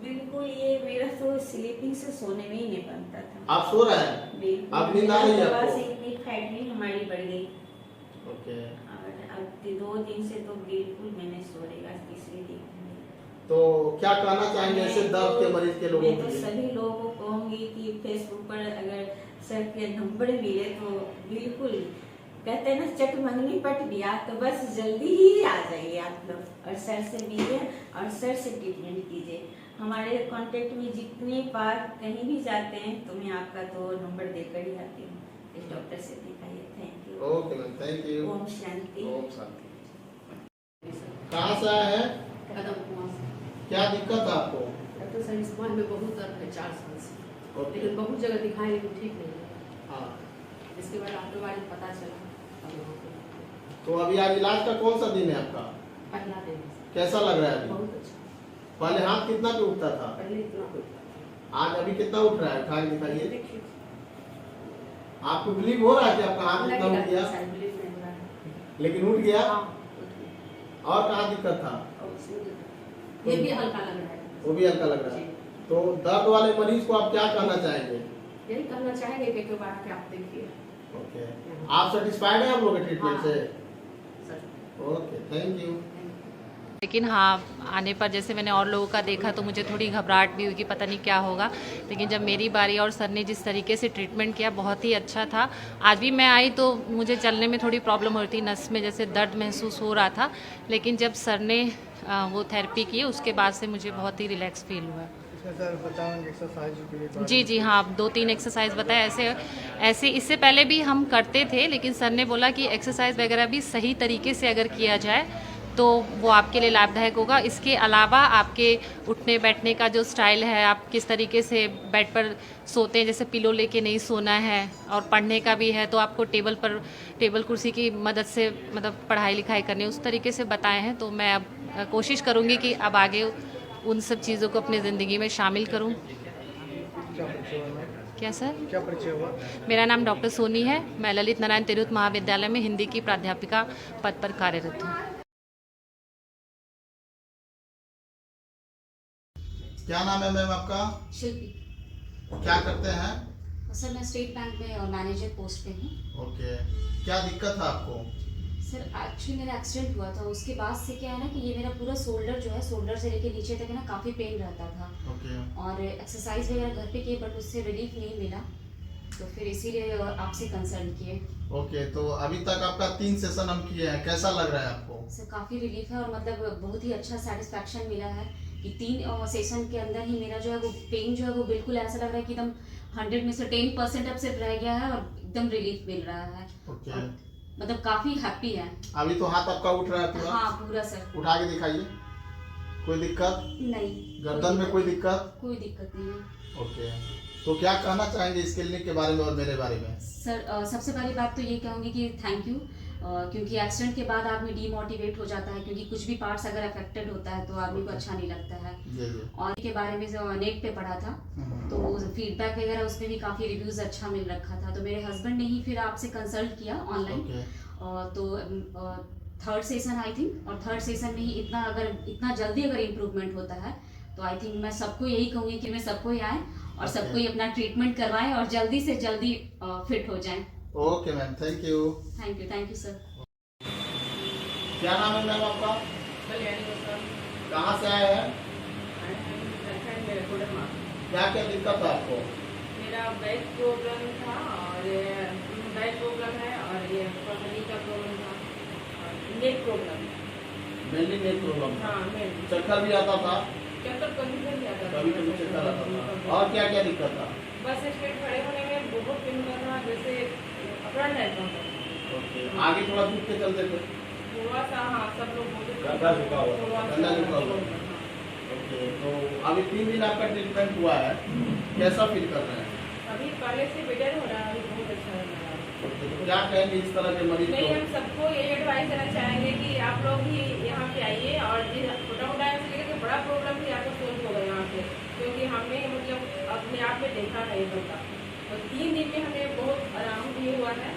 बिल्कुल ये मेरा तो स्लीपिंग से सोने में ही नहीं बनता था। आप सो रहे हैं? आप नींद आ रही है आपको? इतनी फैट भी हमारी बढ़ गई। ओके, और अब 2 दिन से तो बिल्कुल मैंने सो रही, आज 3रे दिन। तो क्या कहना चाहेंगे ऐसे दर्द के मरीज के लोगों मैं तो के लिए? सभी लोगों को कहूँगी कि फेसबुक पर अगर सर के नंबर मिले तो बिल्कुल, कहते हैं ना चट मंगनी पट दिया, तो बस जल्दी ही आ जाइए आप लोग और सर से मिलिए और सर से ट्रीटमेंट कीजिए। हमारे कांटेक्ट में जितने बार कहीं भी जाते हैं तो मैं आपका तो नंबर देकर ही आती हूँ। इस डॉक्टर से दिखाइए। Thank you. Okay ma'am, thank you. ओम शांति। ओम शांति। कहाँ से आए हैं? क्या दिक्कत है आपको? तो सर इस मन में बहुत दर्द है 4 साल से, लेकिन बहुत जगह दिखाए लेकिन ठीक नहीं है। हाँ, इसके बाद आपके बारे में पता चला। तो अभी आज इलाज का कौन सा दिन है आपका? पहला दिन। कैसा लग रहा है अभी? बहुत अच्छा। पहले हाथ कितना पे उठता था? पहले इतना उठता आज अभी कितना उठ रहा है? उठा के दिखाइए। आपको बिलीव हो रहा है कि आपका हाथ कितना उठ गया? लेकिन उठ गया? और कहाँ दिक्कत था? ये भी हल्का लग रहा है। वो भी हल्का लग रहा है। तो दर्द वाले मरीज को आप क्या कहना चाहेंगे? यही कहना चाहेंगे कि एक बार आके आप देखिए। ओके, आप सेटिस्फाइड हैं आप लोगों के ट्रीटमेंट से? Okay, thank you. लेकिन हाँ, आने पर जैसे मैंने और लोगों का देखा तो मुझे थोड़ी घबराहट भी हुई कि पता नहीं क्या होगा, लेकिन जब मेरी बारी और सर ने जिस तरीके से ट्रीटमेंट किया बहुत ही अच्छा था। आज भी मैं आई तो मुझे चलने में थोड़ी प्रॉब्लम हो रही थी, नस में जैसे दर्द महसूस हो रहा था, लेकिन जब सर ने वो थेरेपी की उसके बाद से मुझे बहुत ही रिलैक्स फील हुआ। सर बताएंगे एक्सरसाइज? जी हाँ, 2-3 एक्सरसाइज बताए। ऐसे इससे पहले भी हम करते थे, लेकिन सर ने बोला कि एक्सरसाइज वगैरह भी सही तरीके से अगर किया जाए तो वो आपके लिए लाभदायक होगा। इसके अलावा आपके उठने बैठने का जो स्टाइल है, आप किस तरीके से बेड पर सोते हैं, जैसे पिलो लेके नहीं सोना है, और पढ़ने का भी है तो आपको टेबल कुर्सी की मदद से मतलब पढ़ाई लिखाई करनी, उस तरीके से बताए हैं। तो मैं अब कोशिश करूँगी कि अब आगे उन सब चीज़ों को अपनी ज़िंदगी में शामिल करूँ। क्या सर? क्या परिचय हुआ? मेरा नाम डॉक्टर सोनी है। मैं ललित नारायण तिरुत महाविद्यालय में हिंदी की प्राध्यापिका पद पर कार्यरत हूँ। क्या नाम है मैम आपका? शिल्पी। क्या करते हैं? सर मैं स्टेट बैंक में मैनेजर पोस्ट पे हूँ। ओके, क्या दिक्कत है आपको? सर एक्चुअली मेरा एक्सीडेंट हुआ था, उसके बाद से क्या है ना कि ये मेरा पूरा शोल्डर जो है, शोल्डर से लेके नीचे तक है ना काफ़ी पेन रहता था। ओके। और एक्सरसाइज वगैरह घर पे किए बट उससे रिलीफ नहीं मिला, तो फिर इसीलिए आपसे कंसल्ट किए। ओके, तो अभी तक आपका 3 सेशन हम किए हैं, कैसा लग रहा है आपको? सर काफ़ी रिलीफ है और मतलब बहुत ही अच्छा सेटिस्फैक्शन मिला है कि 3 सेशन के अंदर ही मेरा जो है वो पेन जो है वो बिल्कुल ऐसा लग रहा है कि एकदम 100 में से 10% अब सिर्फ रह गया है और एकदम रिलीफ मिल रहा है। ओके, मतलब काफ़ी हैप्पी है। अभी तो हाथ आपका उठ रहा है पूरा? हाँ पूरा सर। उठा के दिखाइए। कोई दिक्कत नहीं? गर्दन में कोई दिक्कत? कोई दिक्कत नहीं है। ओके, तो क्या कहना चाहेंगे इस क्लिनिक के बारे में और मेरे बारे में? सर सबसे पहली बात तो ये कहूँगी कि थैंक यू, क्योंकि एक्सीडेंट के बाद आदमी डीमोटिवेट हो जाता है, क्योंकि कुछ भी पार्ट्स अगर अफेक्टेड होता है तो आदमी को अच्छा नहीं लगता है। और के बारे में जो नेट पे पढ़ा था तो फीडबैक वगैरह उसमें भी काफ़ी रिव्यूज़ अच्छा मिल रखा था, तो मेरे हस्बैंड ने ही फिर आपसे कंसल्ट किया ऑनलाइन। तो 3rd सेशन आई थिंक, और 3rd सेशन में ही इतना जल्दी अगर इम्प्रूवमेंट होता है तो आई थिंक मैं सबको यही कहूँगी कि मैं सबको ही आए और सबको ही अपना ट्रीटमेंट करवाएं और जल्दी से जल्दी फिट हो जाएं। Okay ma'am, thank you. Thank you sir. क्या नाम है मैम आपका? कहाँ से आए हैं? क्या क्या दिक्कत है आपको? मेरा बैक प्रॉब्लम था और बैक प्रॉब्लम है और ये पथरी का प्रॉब्लम था और नेक प्रॉब्लम। मेनली नेक प्रॉब्लम? हाँ, चक्कर भी आता था? चक्कर कभी आता था। कभी चक्कर आता था। और क्या क्या दिक्कत था? बस स्ट्रेट खड़े होने में बहुत पेन कर रहा, जैसे अपना टाइप का। ओके, आगे थोड़ा झुक के चलते थे, थोड़ा सा हाँ सब लोग बोलते थे। गंदा झुका हुआ, थोड़ा सा। ओके, तो अभी 3 दिन आपका ट्रीटमेंट हुआ है, कैसा फील कर रहे हैं? अभी पहले से बेटर हो रहा है, अभी बहुत अच्छा लग रहा है। ओके, तो क्या कहेंगे इस तरह के मरीज नहीं, को? हम सबको ये एडवाइस देना चाहेंगे कि आप लोग भी यहाँ पे आइए और छोटा मोटा से लेकर बड़ा प्रॉब्लम भी आपको सोल्व होगा यहाँ पे, क्योंकि हमने मतलब अपने आप में देखा है ये बंदा, और 3 दिन में हमें बहुत आराम भी हुआ है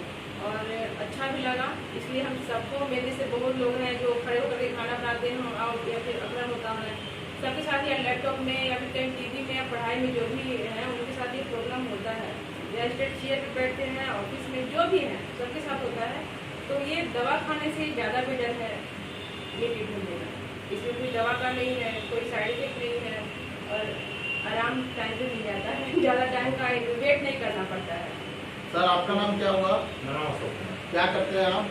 और अच्छा भी लगा। इसलिए हम सबको, मेरे से बहुत लोग हैं जो खड़े होकर के खाना बनाते हैं और या फिर अकड़न होता है सबके साथ, या लैपटॉप में या फिर कहीं टीवी में या पढ़ाई में जो भी है उनके साथ ये प्रॉब्लम होता है, या स्ट्रेट चेयर पर बैठते हैं ऑफिस में, जो भी है सबके साथ होता है। तो ये दवा खाने से ज़्यादा बेटर है ये ट्रीटमेंट देना, इसमें कोई दवा का नहीं है, कोई साइड इफेक्ट नहीं है और आराम टाइम पे मिल जाता है, ज़्यादा टाइम का वेट नहीं करना पड़ता है। सर आपका नाम क्या हुआ? क्या करते हैं आप?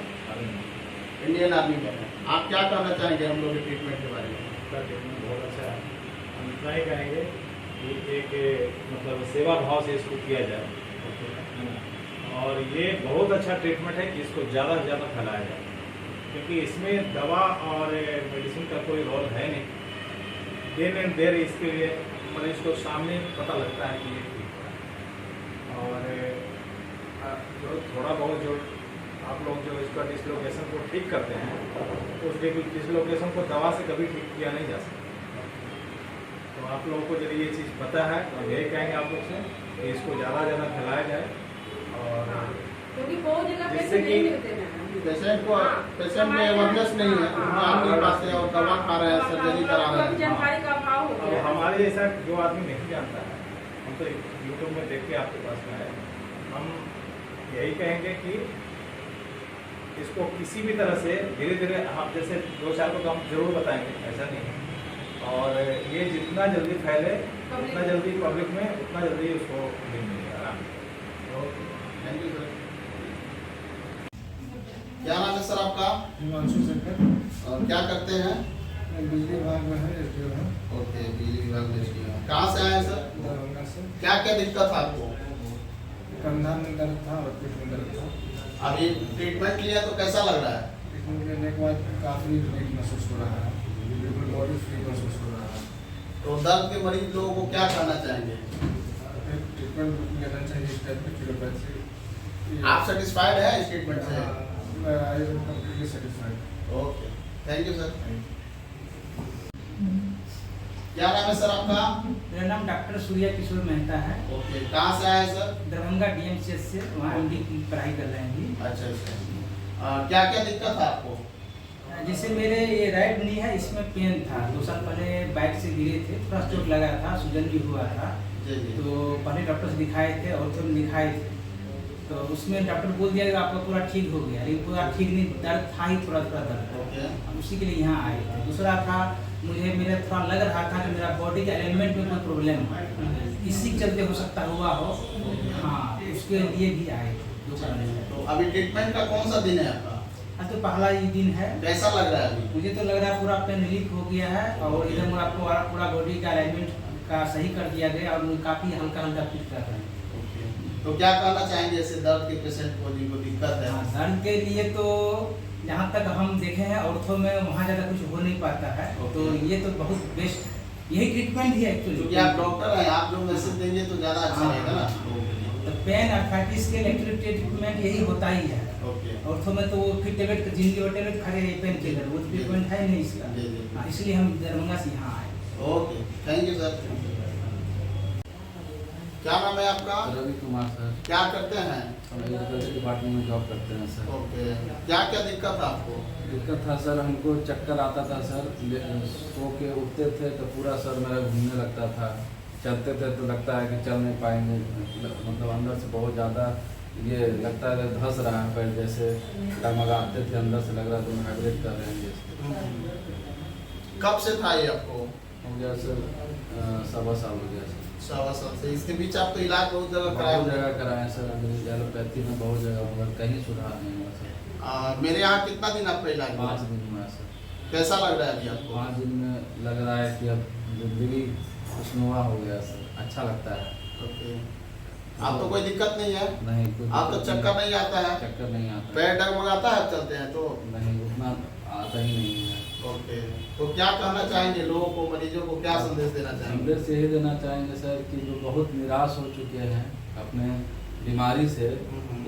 इंडियन आर्मी में हैं। आप क्या कहना चाहेंगे हम लोग के ट्रीटमेंट के बारे में? ट्रीटमेंट बहुत अच्छा है, हम ट्राई करेंगे कि एक मतलब सेवा भाव से इसको किया जाए, है ना। और ये बहुत अच्छा ट्रीटमेंट है कि इसको ज़्यादा से ज़्यादा फैलाया जाए, क्योंकि इसमें दवा और मेडिसिन का कोई रोल है नहीं। देर एंड देर इसके लिए मरीज को सामने पता लगता है कि ये ठीक है। और जो थोड़ा बहुत जो आप लोग जो इसका डिसलोकेशन को ठीक करते हैं, उस डिसलोकेशन को दवा से कभी ठीक किया नहीं जा सकता। तो आप लोगों को यदि ये चीज़ पता है तो यही कहेंगे आप लोग से कि इसको ज़्यादा से ज़्यादा फैलाया जाए, और क्योंकि बहुत जगह जिससे पैसे कि नहीं मिलते हैं, पेशेंट में अवेयरनेस नहीं है, आ नहीं पाते और दवा खा रहे हैं, सर्जरी करा रहे हैं। जानकारी का अभाव हो अब गया है। हमारे जैसा जो आदमी नहीं जानता है, हम तो यूट्यूब में देख के आपके पास में आए, हम यही कहेंगे कि इसको किसी भी तरह से धीरे धीरे आप जैसे 2-4 को तो हम जरूर बताएंगे, ऐसा नहीं है। और ये जितना जल्दी फैले उतना जल्दी पब्लिक में, उतना जल्दी उसको मिलेगा। Thank you sir. क्या नाम है सर आपका? हिमांशु शेखर। और क्या करते हैं? बिजली विभाग में है, एसडीओ है। ओके, बिजली विभाग में एसडीओ। कहाँ से आए सर? दरभंगा से। क्या क्या दिक्कत था आपको? कंधा में दर्द था और पीठ में दर्द था। अभी ट्रीटमेंट लिया तो कैसा लग रहा है? ट्रीटमेंट लेने के बाद काफ़ी रिलीफ महसूस हो रहा है, बिल्कुल बॉडी फ्री महसूस हो रहा है। तो दर्द के मरीज लोगों को क्या कहना चाहेंगे? ट्रीटमेंट लेना चाहिए इस टाइप की फिजियोपैथी। आप सेटिस्फाइड है इस ट्रीटमेंट से? I am completely satisfied. Okay, thank you sir. क्या नाम है सर आपका? मेरा नाम डॉक्टर सूर्या किशोर मेहता है। ओके, कहाँ से आए सर? दरभंगा DMCH से, वहाँ MD की पढ़ाई कर रहे हैं जी। अच्छा अच्छा, क्या क्या दिक्कत है आपको? जैसे मेरे ये राइट नी है, इसमें पेन था, 2 साल पहले बाइक से गिरे थे, थोड़ा चोट लगा था, सूजन भी हुआ था। तो पहले डॉक्टर से दिखाए थे और तो दिखाए थे, तो उसमें डॉक्टर बोल दिया कि आपका पूरा ठीक हो गया, लेकिन पूरा ठीक नहीं, दर्द था ही, थोड़ा थोड़ा दर्द। हम उसी के लिए यहाँ आए थे। दूसरा था, मुझे मेरा थोड़ा लग रहा था कि मेरा बॉडी के एलिमेंट में कोई प्रॉब्लम है, इसी के चलते हो सकता हुआ हो, हाँ, उसके लिए भी आए थे 2 साल में। तो अभी ट्रीटमेंट का कौन सा दिन है आपका? आज तो पहला ही दिन है। कैसा लग रहा है अभी? मुझे तो लग रहा है पूरा पेन रिलीफ हो गया है, और इधर मुझे आपको पूरा बॉडी का अलाइनमेंट का सही कर दिया गया, और मुझे काफ़ी हल्का हल्का फील कर रहा है। तो क्या कहना चाहेंगे ऐसे दर्द के पेशेंट को जिनको दिक्कत है? दर्द के लिए तो जहाँ तक हम देखे हैं ऑर्थो में, वहाँ ज़्यादा कुछ हो नहीं पाता है, तो ये तो बहुत बेस्ट है, यही ट्रीटमेंट ही है एक्चुअली। क्योंकि आप डॉक्टर हैं, आप जो मैसेज देंगे तो ज़्यादा अच्छा रहेगा ना। तो पेन अर्थराइटिस के एक्चुअली ट्रीटमेंट यही होता ही है। ऑर्थो में तो फिर टेबलेट जिंदगी भर टेबलेट खा रहे पेन किलर, वो ट्रीटमेंट है नहीं इसका, इसलिए हम दरभंगा से यहाँ आए। Okay, thank you sir. क्या नाम है आपका? रवि कुमार सर। क्या करते हैं? हम एग्रीकल्चर डिपार्टमेंट में जॉब करते हैं सर। ओके, क्या क्या दिक्कत था आपको? दिक्कत था सर, हमको चक्कर आता था सर, सो के उठते थे तो पूरा सर मेरा घूमने लगता था, चलते थे तो लगता है कि चल नहीं पाएंगे, मतलब अंदर से बहुत ज़्यादा ये लगता है धंस रहा है पैर, जैसे डगमगाते थे, अंदर से लग रहा था वाइब्रेट कर रहे हैं जैसे। कब से था ये आपको? हो गया सर 1.25 साल हो गया सर। 1.25 साल से। इसके बीच आप तो इलाज बहुत जगह कराए? बहुत जगह कराए सर, एलोपैथी में बहुत जगह, मगर कहीं सुधार नहीं हुआ सर। मेरे यहाँ कितना दिन आपका इलाज? 5 दिन हुआ सर। कैसा लग रहा है अभी आपको? 5 दिन में लग रहा है कि अब जिंदगी खुशनुमा हो गया सर, अच्छा लगता है। ओके, आप तो कोई दिक्कत नहीं है? नहीं कोई आप तो दिक्कत चक्कर नहीं आता है? चक्कर नहीं आता। पैर डगमगाता है चलते हैं तो? नहीं उतना आता ही नहीं है। ओके, तो क्या कहना चाहेंगे लोगों को, मरीजों को क्या संदेश देना चाहेंगे? संदेश यही देना चाहेंगे सर कि जो बहुत निराश हो चुके हैं अपने बीमारी से,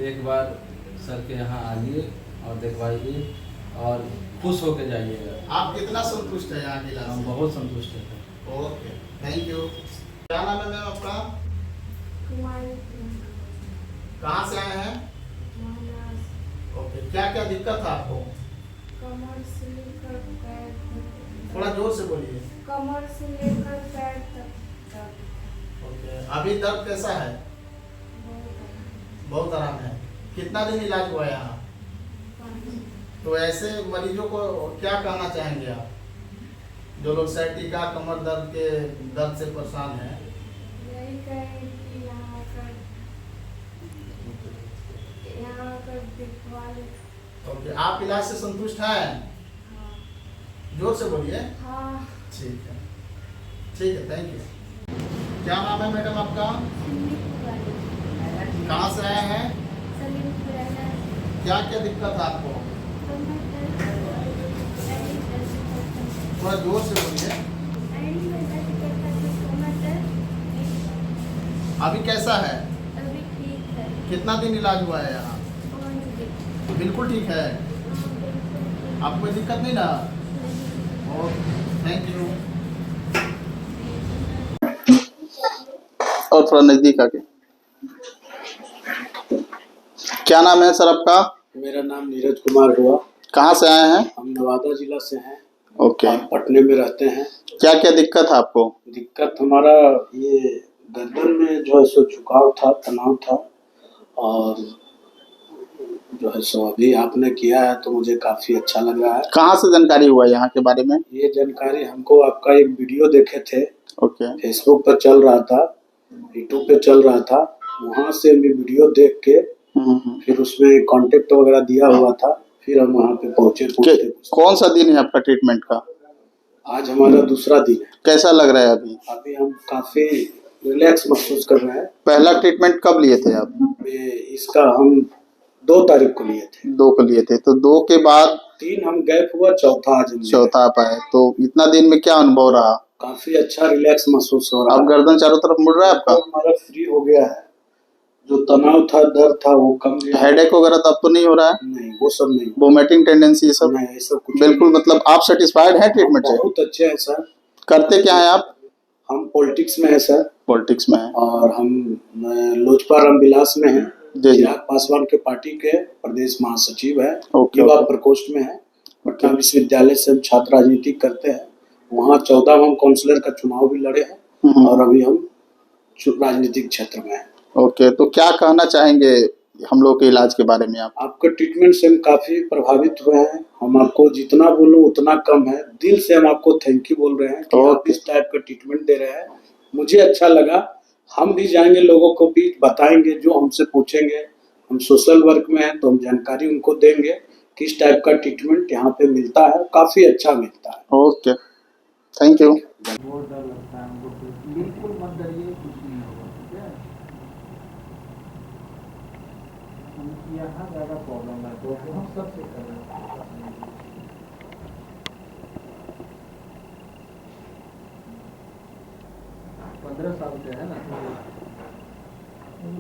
एक बार सर के यहाँ आइए और दिखवाइए और खुश होके जाइएगा। आप कितना संतुष्ट है यहाँ के इलाज से? हम बहुत संतुष्ट हैं। Okay, thank you. क्या नाम है मैम आपका? कहाँ से आए हैं? ओके, क्या क्या दिक्कत है आपको? कमर से लेकर पैर तक। थोड़ा जोर से बोलिए। कमर से लेकर पैर तक। ओके, अभी दर्द कैसा है? बहुत आराम है। कितना दिन इलाज हुआ यहाँ? तो ऐसे मरीजों को क्या कहना चाहेंगे आप, जो लोग सैटिका कमर दर्द के दर्द से परेशान हैं? यही कहें कि यहाँ आकर दिखवा ले। ओके, आप इलाज से संतुष्ट हैं? जोर से बोलिए। हाँ। ठीक है, थैंक यू। क्या नाम है मैडम आपका? कहाँ से आए हैं? क्या क्या दिक्कत है आपको? थोड़ा जोर से बोलिए। अभी कैसा है? अभी ठीक है। कितना दिन इलाज हुआ है यहाँ? बिल्कुल ठीक है। आपको कोई दिक्कत नहीं ना? Thank you. और थोड़ा नजदीक आके। क्या नाम है सर आपका? मेरा नाम नीरज कुमार हुआ। कहाँ से आए हैं? हम नवादा जिला से हैं। ओके। हम पटने में रहते हैं। क्या क्या दिक्कत है आपको? दिक्कत हमारा ये गर्दन में जो है सो झुकाव था, तनाव था, और जो है सो अभी आपने किया है तो मुझे काफी अच्छा लग रहा है। कहाँ से जानकारी हुआ यहाँ के बारे में? ये जानकारी हमको आपका एक वीडियो देखे थे। ओके। फेसबुक पर चल रहा था, यूट्यूब पे चल रहा था, वहाँ से मैं वीडियो देख के फिर उसमें कांटेक्ट वगैरह दिया हुआ था, फिर हम वहाँ पे पहुँचे। कौन सा दिन है आपका ट्रीटमेंट का? आज हमारा दूसरा दिन है। कैसा लग रहा है अभी? अभी हम काफी रिलैक्स महसूस कर रहे हैं। पहला ट्रीटमेंट कब लिए थे आप? इसका हम 2 तारीख को लिए थे। 2 को लिए थे, तो 2 के बाद 3 हम गैप हुआ, चौथा आज चौथा आप आए। तो इतना दिन में क्या अनुभव रहा? काफी अच्छा रिलैक्स महसूस हो रहा है। अब गर्दन चारों तरफ मुड़ रहा है आपका? हमारा फ्री हो गया है, जो तनाव था, दर्द था, वो कम गया। हेडेक वगैरह तो अब तो नहीं हो रहा है? नहीं, वो सब नहीं। वोमिटिंग टेंडेंसी ये सब? नहीं, ये सब कुछ बिल्कुल। मतलब आप सेटिस्फाइड हैं ट्रीटमेंट से? बहुत अच्छे हैं सर। करते क्या है आप? हम पॉलिटिक्स में है सर। पॉलिटिक्स में है। और हम लोजपा रामविलास में है। जी। चिराग पासवान के पार्टी के प्रदेश महासचिव है। ओके। युवा प्रकोष्ठ में है। पटना विश्वविद्यालय से हम छात्र राजनीति करते हैं। वहाँ 14 हम काउंसलर का चुनाव भी लड़े हैं, और अभी हम राजनीतिक क्षेत्र में हैं। ओके, तो क्या कहना चाहेंगे हम लोग के इलाज के बारे में आप? आपके ट्रीटमेंट से हम काफी प्रभावित हुए हैं। हम आपको जितना बोलो उतना कम है। दिल से हम आपको थैंक यू बोल रहे हैं कि आप इस टाइप का ट्रीटमेंट दे रहे हैं। मुझे अच्छा लगा। हम भी जाएंगे, लोगों को भी बताएंगे, जो हमसे पूछेंगे। हम सोशल वर्क में हैं तो हम जानकारी उनको देंगे किस टाइप का ट्रीटमेंट यहाँ पे मिलता है। काफी अच्छा मिलता है। Okay, thank you. बहुत डर लगता है हमको। बिल्कुल मत डरिए, कुछ नहीं होगा, ठीक है? यहाँ ज़्यादा प्रॉब्लम है तो हम सब चेक कर रहे हैं। 15 साल से है ना,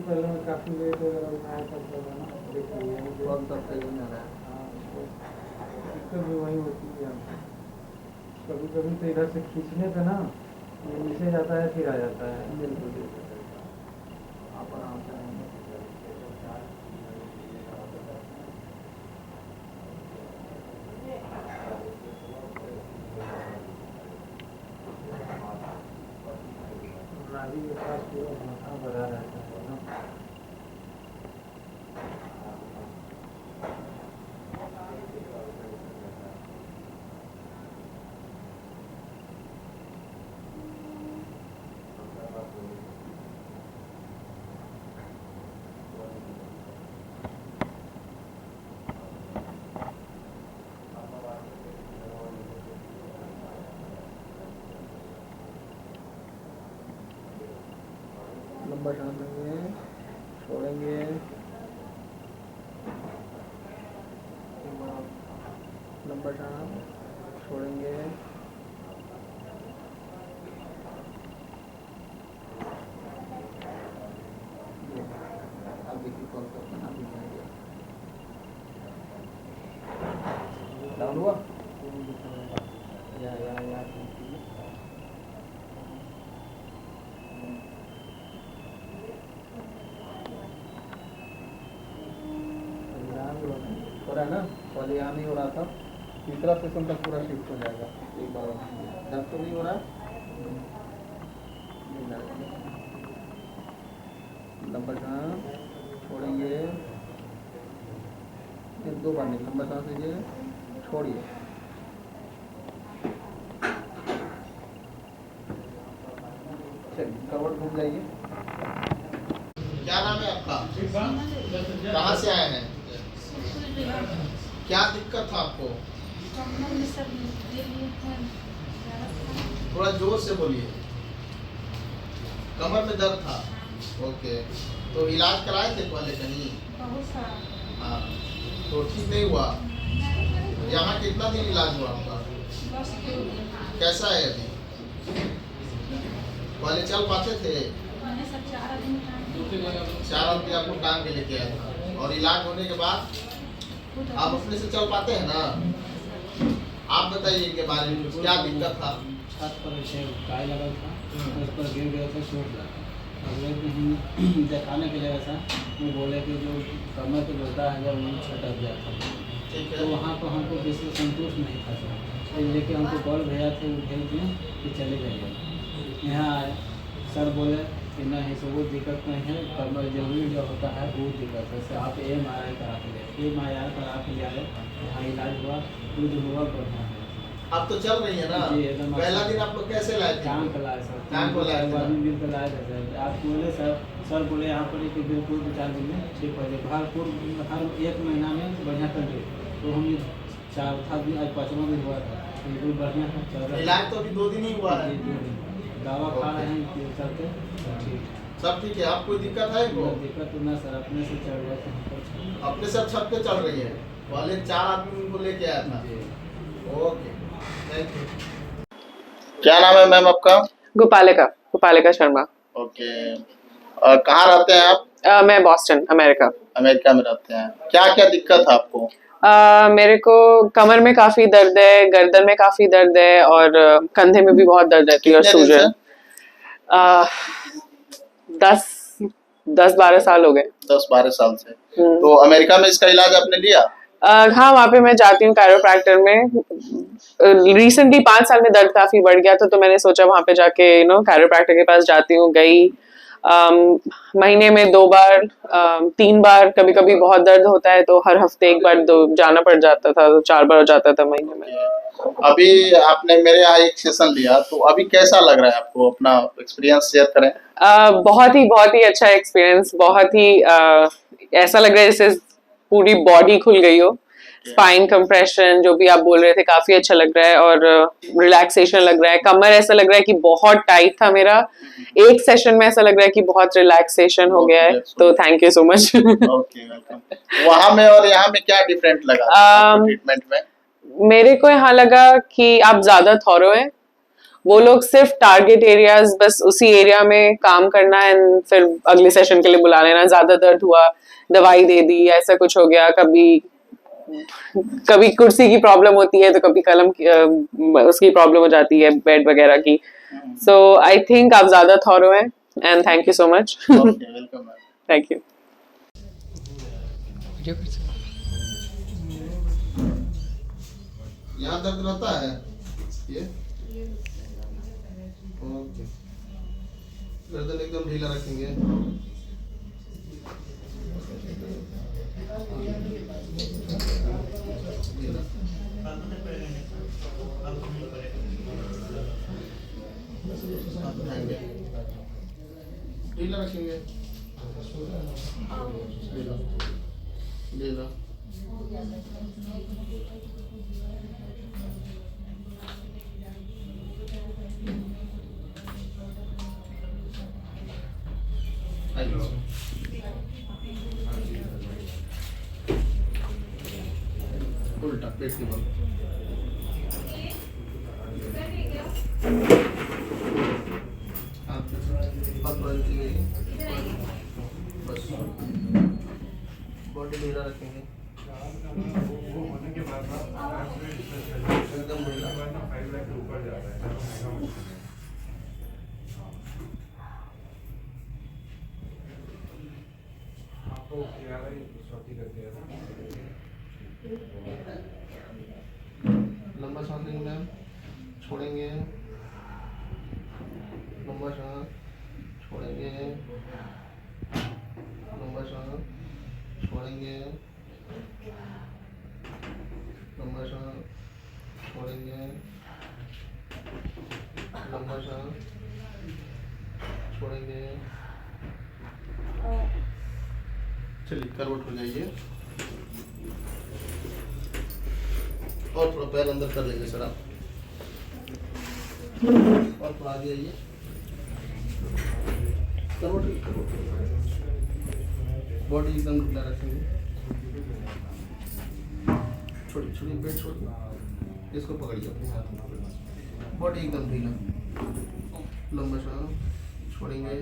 पहले में काफ़ी लेट वगैरह उठाया करता था ना, देखिए कौन सा सही ना रहा है। दिक्कत भी वही होती है। कभी कभी तो इधर से खींचने पे ना ये नीचे जाता है, फिर आ जाता है। बिल्कुल आप आराम से नाभि के पास पूरा माथा भरा रहता है ना। लंबा सांस लेंगे। लंबा टाँग छोड़ेंगे। अब देखिए कॉल करता ना डाउन हुआ या हो रहा है ना, पहले यहाँ नहीं हो रहा था, तीसरा सेशन तक पूरा शिफ्ट हो जाएगा एक बार। दर्द तो नहीं हो रहा, लंबा सांस छोड़ेंगे, एक दो बार नहीं, लंबा सांस लीजिए, छोड़िए। चलिए कवर घूम जाइए। क्या नाम है आपका? कहाँ से आए हैं? क्या दिक्कत था आपको? थोड़ा जोर से बोलिए। कमर में दर्द था। ओके, तो इलाज कराए थे पहले कहीं? हाँ, तो ठीक नहीं हुआ। यहाँ कितना दिन इलाज हुआ आपका? कैसा है अभी? पहले चल पाते थे? 4 आदमी आपको टांग के लेके आया था, और इलाज होने के बाद आप अपने से चल पाते हैं ना? आप बताइए इनके बारे में, क्या दिक्कत था? छत पर ऐसे गाय लगा था, उस पर गिर गया था, चोट लगा। अगले दिन दिखाने के लिए ऐसा वो बोले कि जो कमर के जोड़ा है जब वहीं छटक गया था, तो वहाँ पर हमको किसी संतुष्ट नहीं था सर, तो लेके हमको कॉल भेजा थे, वो भेज दिए कि चले जाइए। यहाँ आए, सर बोले कि नहीं सो वो दिक्कत नहीं है, कमर जरूरी जो होता है वो दिक्कत है, जैसे आप MRI करा के ले, MRI करा के ले आए, यहाँ इलाज हुआ, कुछ हुआ बढ़िया है। अब तो चल रही है ना? पहला दिन आप लोग कैसे लाए थे? टांग को लाए सर, टांग को लाए थे, मिल कर लाए थे सर। आप बोले सर बोले यहाँ पर कि बिल्कुल 2-4 दिन में ठीक हो जाए, भरपूर हर 1 महीना में बढ़िया कर दे, तो हम 4था दिन, आज 5वां दिन हुआ था, बिल्कुल बढ़िया है, चल रहा है। इलाज तो अभी 2 दिन ही हुआ है। दवा खा रहे हैं चलते ठीक, सब ठीक है। आप कोई दिक्कत है? दिक्कत तो ना सर, अपने से चल रहे थे, अपने सब छत पे चल रही है। पहले 4 आदमी उनको लेके आया था। Okay, thank you. क्या नाम है मैम आपका? गोपालिका शर्मा। ओके, कहाँ रहते हैं आप? मैं बॉस्टन, अमेरिका। अमेरिका में रहते हैं। क्या क्या दिक्कत है आपको? मेरे को कमर में काफी दर्द है, गर्दन में काफी दर्द है, और कंधे में भी बहुत दर्द रहती है, और सूजन। 10-12 साल हो गए। 10-12 साल से। तो अमेरिका में इसका इलाज आपने लिया? हाँ, वहाँ पे मैं जाती हूँ कायरोप्रैक्टर में। रिसेंटली 5 साल में दर्द काफी बढ़ गया था, तो मैंने सोचा वहाँ पे जाके कायरोप्रैक्टर के पास जाती हूँ। गई, महीने में 2 बार 3 बार, कभी कभी बहुत दर्द होता है तो हर हफ्ते 1 बार जाना पड़ जाता था, तो 4 बार हो जाता था महीने में। अभी आपने मेरे यहाँ एक सेशन लिया, तो अभी कैसा लग रहा है आपको? अपना एक्सपीरियंस शेयर करें। बहुत ही अच्छा एक्सपीरियंस, बहुत ही ऐसा लग रहा है जैसे पूरी बॉडी खुल गई हो। स्पाइन कंप्रेशन जो भी आप बोल रहे थे काफी अच्छा लग रहा है, और रिलैक्सेशन लग रहा है। कमर ऐसा लग रहा है कि बहुत टाइट था मेरा, एक सेशन में ऐसा लग रहा है कि बहुत रिलैक्सेशन हो गया है, तो थैंक यू सो मच। वहाँ में और यहाँ में क्या डिफरेंट लगा ट्रीटमेंट में? मेरे को यहाँ लगा कि आप ज्यादा थॉरो हैं, वो लोग सिर्फ टारगेट एरियाज, बस उसी एरिया में काम करना है, फिर अगले सेशन के लिए बुला लेना। ज्यादा दर्द हुआ, दवाई दे दी, ऐसा कुछ हो गया। कभी कुर्सी की प्रॉब्लम होती है, तो कभी कलम की उसकी प्रॉब्लम हो जाती है, बेड वगैरह की। सो आई थिंक आप ज्यादा थॉरो हैं, and thank you so much. Thank you. यहाँ दर्द रहता है ये? ओके, गर्दन एकदम ढीला रखेंगे। ढीला रखेंगे, ढीला। उल्टा पेट की बल। बॉडी ढीला रखेंगे, वो होने के बाद एकदम ढीला। 5 लाख के ऊपर जा रहा है, महंगा मशीन है। आपको क्या है शॉर्टी करके है ना? लंबा सांस लेंगे मैम, छोड़ेंगे, लंबा सांस छोड़ेंगे, लंबा सांस छोड़ेंगे, लंबा सांस छोड़ेंगे, लंबा सांस छोड़ेंगे। चलिए करवट हो जाइए और थोड़ा पैर अंदर कर लेंगे सर आप, और थोड़ा आगे आइए, करवट बॉडी एकदम ढीला रखेंगे, छोड़िए छोड़िए पेट छोड़िए, इसको पकड़िए अपने हाथ में, बॉडी एकदम ढीला, लंबा सांस छोड़ेंगे,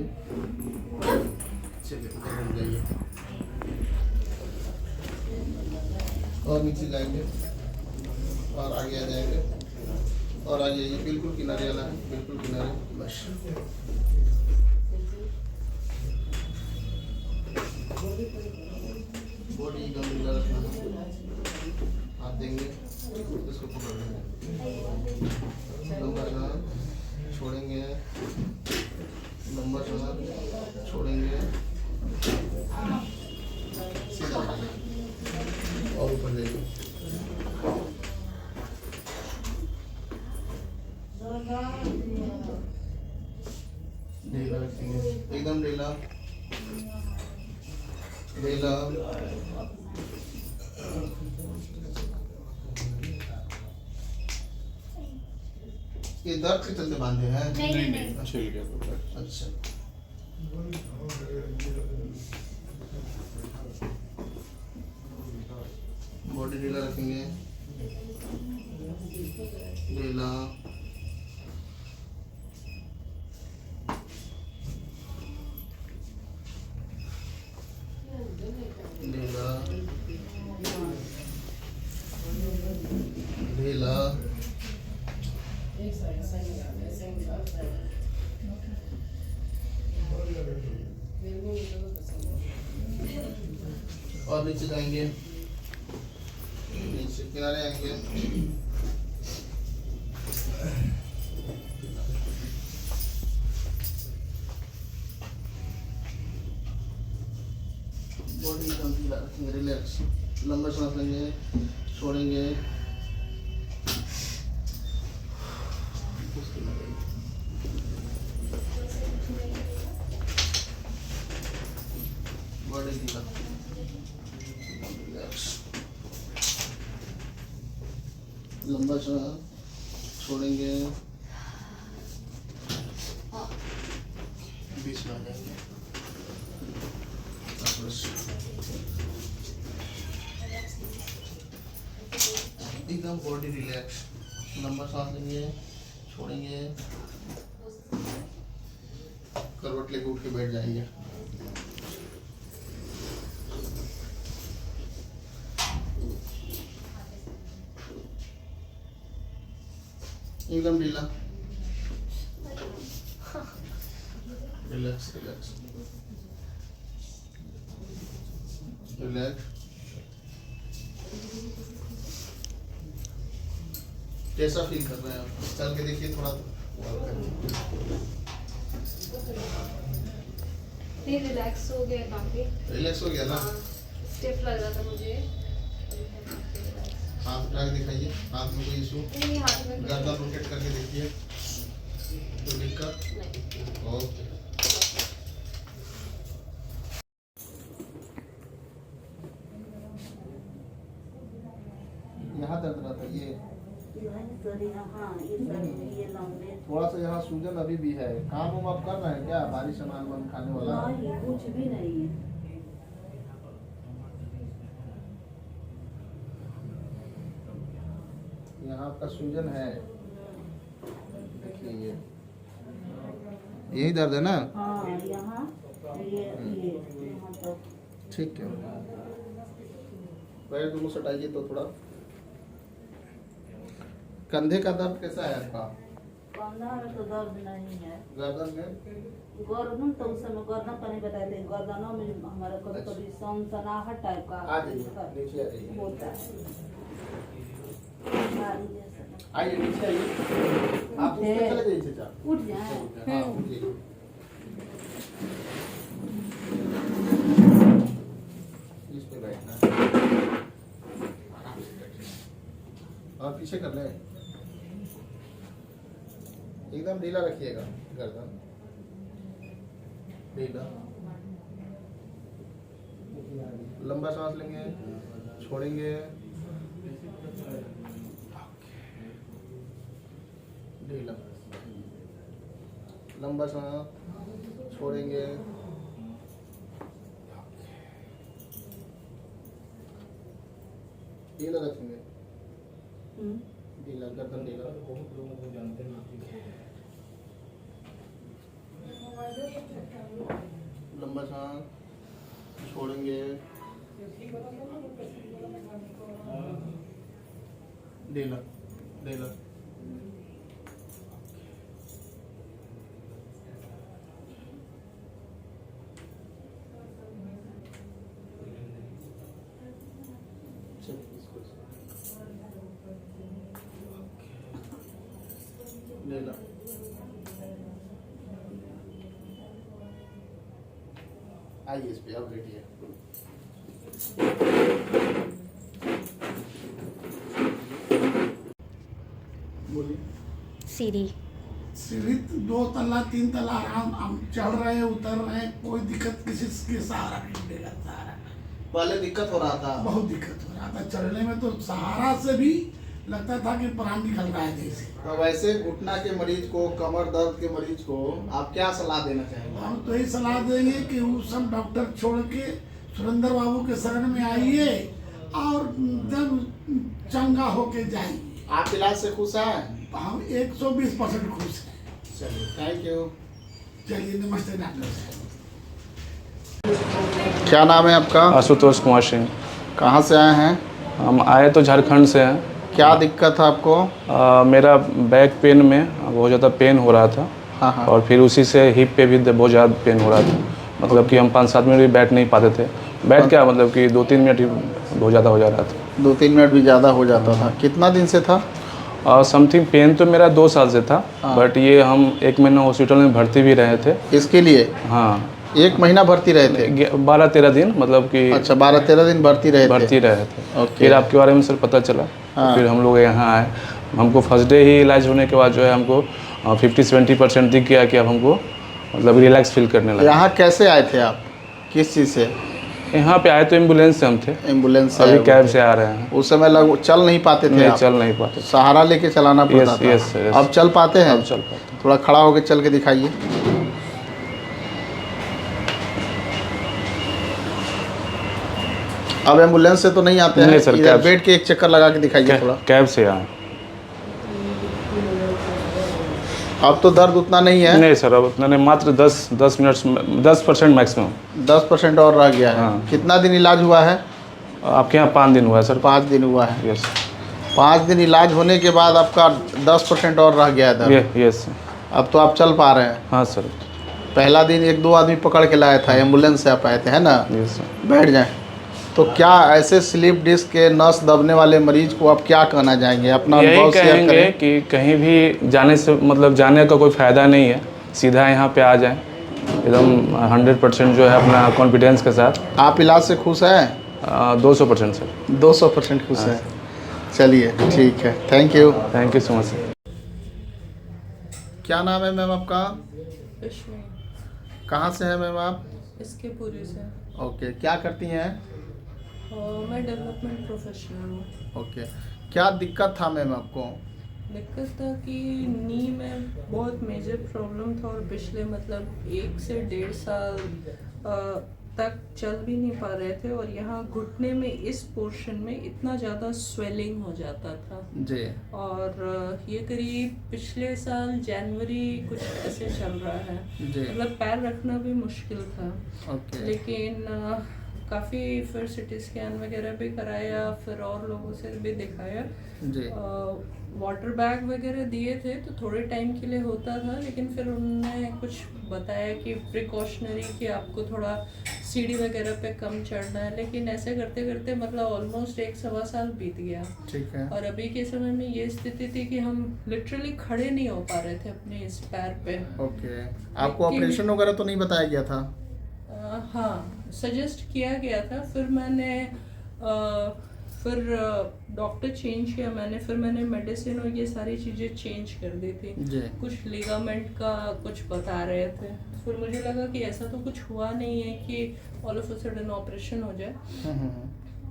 चलिए ऊपर घूम जाइए और नीचे जाएंगे और आगे आ जाएंगे और आगे आइए, बिल्कुल किनारे वाला है, बिल्कुल किनारे, बस बॉडी एकदम ढीला रखना है, हाथ देंगे इसको पकड़ लेंगे, लंबा सांस छोड़ेंगे, लंबा सांस छोड़ेंगे, सीधा और ऊपर जाइए, ढीला रखेंगे, एकदम ढीला ढीला, ये दर्द के चलते बांधे हैं? नहीं। अच्छा बॉडी ढीला रखेंगे, ढीला, ढीला, ढीला, और नीचे जाएंगे, नीचे किनारे आएंगे, बॉडी एकदम ढीला रखेंगे, रिलैक्स, लंबा सांस लेंगे, छोड़ेंगे, बॉडी ढीला, रिलैक्स, लंबा सांस छोड़ेंगे, बीच में आ जाएंगे, एकदम बॉडी रिलैक्स, लंबा सांस लेंगे, छोड़ेंगे, करवट लेके उठ के बैठ जाएंगे, एकदम ढीला, रिलैक्स रिलैक्स रिलैक्स, कैसा फील कर रहे हैं आप? चल के देखिए थोड़ा, नहीं रिलैक्स हो गया काफी, रिलैक्स हो गया ना? स्टिफ लग रहा था मुझे। हाथ उठा के दिखाइए, हाथ में कोई इशू? नहीं हाथ में गर्दन रोटेट करके देखिए, कोई दिक्कत? ओके यहाँ दर्द रहा था ये, थोड़ा सा यहाँ सूजन अभी भी है, काम वाम आप कर रहे हैं क्या? भारी सामान वाम खाने वाला? कुछ भी नहीं है। यहाँ आपका सूजन है, देखिए ये यही दर्द है ना? हाँ यहाँ ये यहाँ तक। ठीक है। पैर दोनों सटाइए तो थोड़ा। कंधे का दर्द कैसा है आपका? कंधा में तो दर्द नहीं है। गर्दन में? गर्दन तो उस समय गर्दन का नहीं बताए थे, गर्दनों में हमारा कभी कभी सनसनाहट टाइप का आ जाइए, नीचे आ जाइए। होता है। आइए नीचे आइए। आप ऊपर चले जाइए चाचा। उठ जाए। हाँ उठिए। इस पे बैठना है। और पीछे कर ले। एकदम ढीला रखिएगा गर्दन, ढीला। लंबा सांस लेंगे, छोड़ेंगे, ढीला। लंबा सांस, छोड़ेंगे, ढीला रखेंगे, ढीला गर्दन ढीला। बहुत लोगों को जानते हैं। लंबा सांस, छोड़ेंगे, ढीला ढीला। ढीला। आइए इस पे अब बैठिए। बोलिए। सीढ़ी 2 तल्ला 3 तल्ला आराम हम चढ़ रहे हैं, उतर रहे हैं, कोई दिक्कत किसी के सहारा नहीं मिलेगा। सहारा पहले दिक्कत हो रहा था? बहुत दिक्कत हो रहा था चढ़ने में, तो सहारा से भी लगता था कि प्राण निकल रहा है जैसे। तो वैसे घुटना के मरीज को, कमर दर्द के मरीज को आप क्या सलाह देना चाहेंगे? हम तो यही सलाह देंगे कि वो सब डॉक्टर छोड़ के सुरेंद्र बाबू के शरण में आइए और जब चंगा होके जाइए। आप इलाज से खुश हैं? हम 120% खुश हैं। चलिए थैंक यू। चलिए नमस्ते डॉक्टर साहब। क्या नाम है आपका? आशुतोष कुमार सिंह। कहाँ से आए हैं? हम आए तो झारखंड से हैं। क्या दिक्कत है आपको? मेरा बैक पेन में बहुत ज़्यादा पेन हो रहा था। हाँ। और फिर उसी से हिप पे भी बहुत ज़्यादा पेन हो रहा था। मतलब कि हम 5-7 मिनट भी बैठ नहीं पाते थे। बैठ क्या मतलब कि 2-3 मिनट ही बहुत ज़्यादा हो जा रहा था। 2-3 मिनट भी ज़्यादा हो जाता था। कितना दिन से था? समथिंग पेन तो मेरा 2 साल से था। बट ये हम 1 महीना हॉस्पिटल में भर्ती भी रहे थे इसके लिए। हाँ 1 महीना भर्ती रहे थे? 12-13 दिन मतलब कि। अच्छा 12-13 दिन भर्ती रहे थे। फिर आपके बारे में सर पता चला। हाँ। फिर हम लोग यहाँ आए। हमको फर्स्ट डे ही इलाज होने के बाद जो है हमको 50-70% दिख गया कि अब हमको मतलब रिलैक्स फील करने लगा। यहाँ कैसे आए थे आप? किस चीज़ से? यहाँ पे आए तो एम्बुलेंस से हम थे। एम्बुलेंस से? अभी कैब से आ रहे हैं। उस समय चल नहीं पाते थे? नहीं आप? चल नहीं पाते। सहारा लेके चलाना पड़ता था। यस। अब चल पाते हैं? अब चल पाते। थोड़ा खड़ा होकर चल के दिखाइए। अब एम्बुलेंस से तो नहीं आते हैं? नहीं सर, इधर बैठ के एक चक्कर लगा के दिखाइए थोड़ा। कैब से आए। अब तो दर्द उतना नहीं है? नहीं सर अब उतना नहीं, मात्र 10 मिनट 10% मैक्सिमम। 10% और रह गया है। हाँ। कितना दिन इलाज हुआ है आपके यहाँ? 5 दिन हुआ है सर। 5 दिन हुआ है। यस। 5 दिन इलाज होने के बाद आपका 10% और रह गया था? यस। अब तो आप चल पा रहे हैं? हाँ सर। पहला दिन 1-2 आदमी पकड़ के लाया था, एम्बुलेंस से आप आए थे, है ना? यस। बैठ जाएं। तो क्या ऐसे स्लिप डिस्क के नस दबने वाले मरीज को आप क्या कहना चाहेंगे? अपना अनुभव शेयर कहेंगे करें। कि कहीं भी जाने से मतलब जाने का कोई फ़ायदा नहीं है, सीधा यहाँ पे आ जाएं एकदम 100% जो है अपना कॉन्फिडेंस के साथ। आप इलाज से खुश हैं? 200% सर। 200% खुश हैं। चलिए ठीक है, thank you so much sir. क्या नाम है मैम आपका? कहाँ से हैं मैम आप? इसके पूरे से। ओके, क्या करती हैं? मैं डेवलपमेंट प्रोफेशनल हूँ। ओके, क्या दिक्कत था मैम आपको? दिक्कत था कि नी में बहुत मेजर प्रॉब्लम था और पिछले मतलब 1 से 1.5 साल तक चल भी नहीं पा रहे थे और यहाँ घुटने में इस पोर्शन में इतना ज़्यादा स्वेलिंग हो जाता था जी। और ये करीब पिछले साल जनवरी कुछ ऐसे चल रहा है जी। मतलब पैर रखना भी मुश्किल था। ओके। लेकिन काफ़ी फिर सिटी स्कैन वगैरह भी कराया, फिर और लोगों से भी दिखाया जी। वाटर बैग वगैरह दिए थे तो थोड़े टाइम के लिए होता था, लेकिन फिर उन्होंने कुछ बताया कि प्रिकॉशनरी कि आपको थोड़ा सीढ़ी वगैरह पे कम चढ़ना है, लेकिन ऐसे करते करते मतलब ऑलमोस्ट 1-1.25 साल बीत गया। ठीक है। और अभी के समय में ये स्थिति थी कि हम लिटरली खड़े नहीं हो पा रहे थे अपने इस पैर पे। ओके, आपको ऑपरेशन वगैरह तो नहीं बताया गया था? हाँ, सजेस्ट किया गया था, फिर मैंने फिर डॉक्टर चेंज किया मैंने, फिर मैंने मेडिसिन और ये सारी चीज़ें चेंज कर दी थी जी। कुछ लिगामेंट का कुछ बता रहे थे, फिर मुझे लगा कि ऐसा तो कुछ हुआ नहीं है कि all of a sudden operation हो जाए।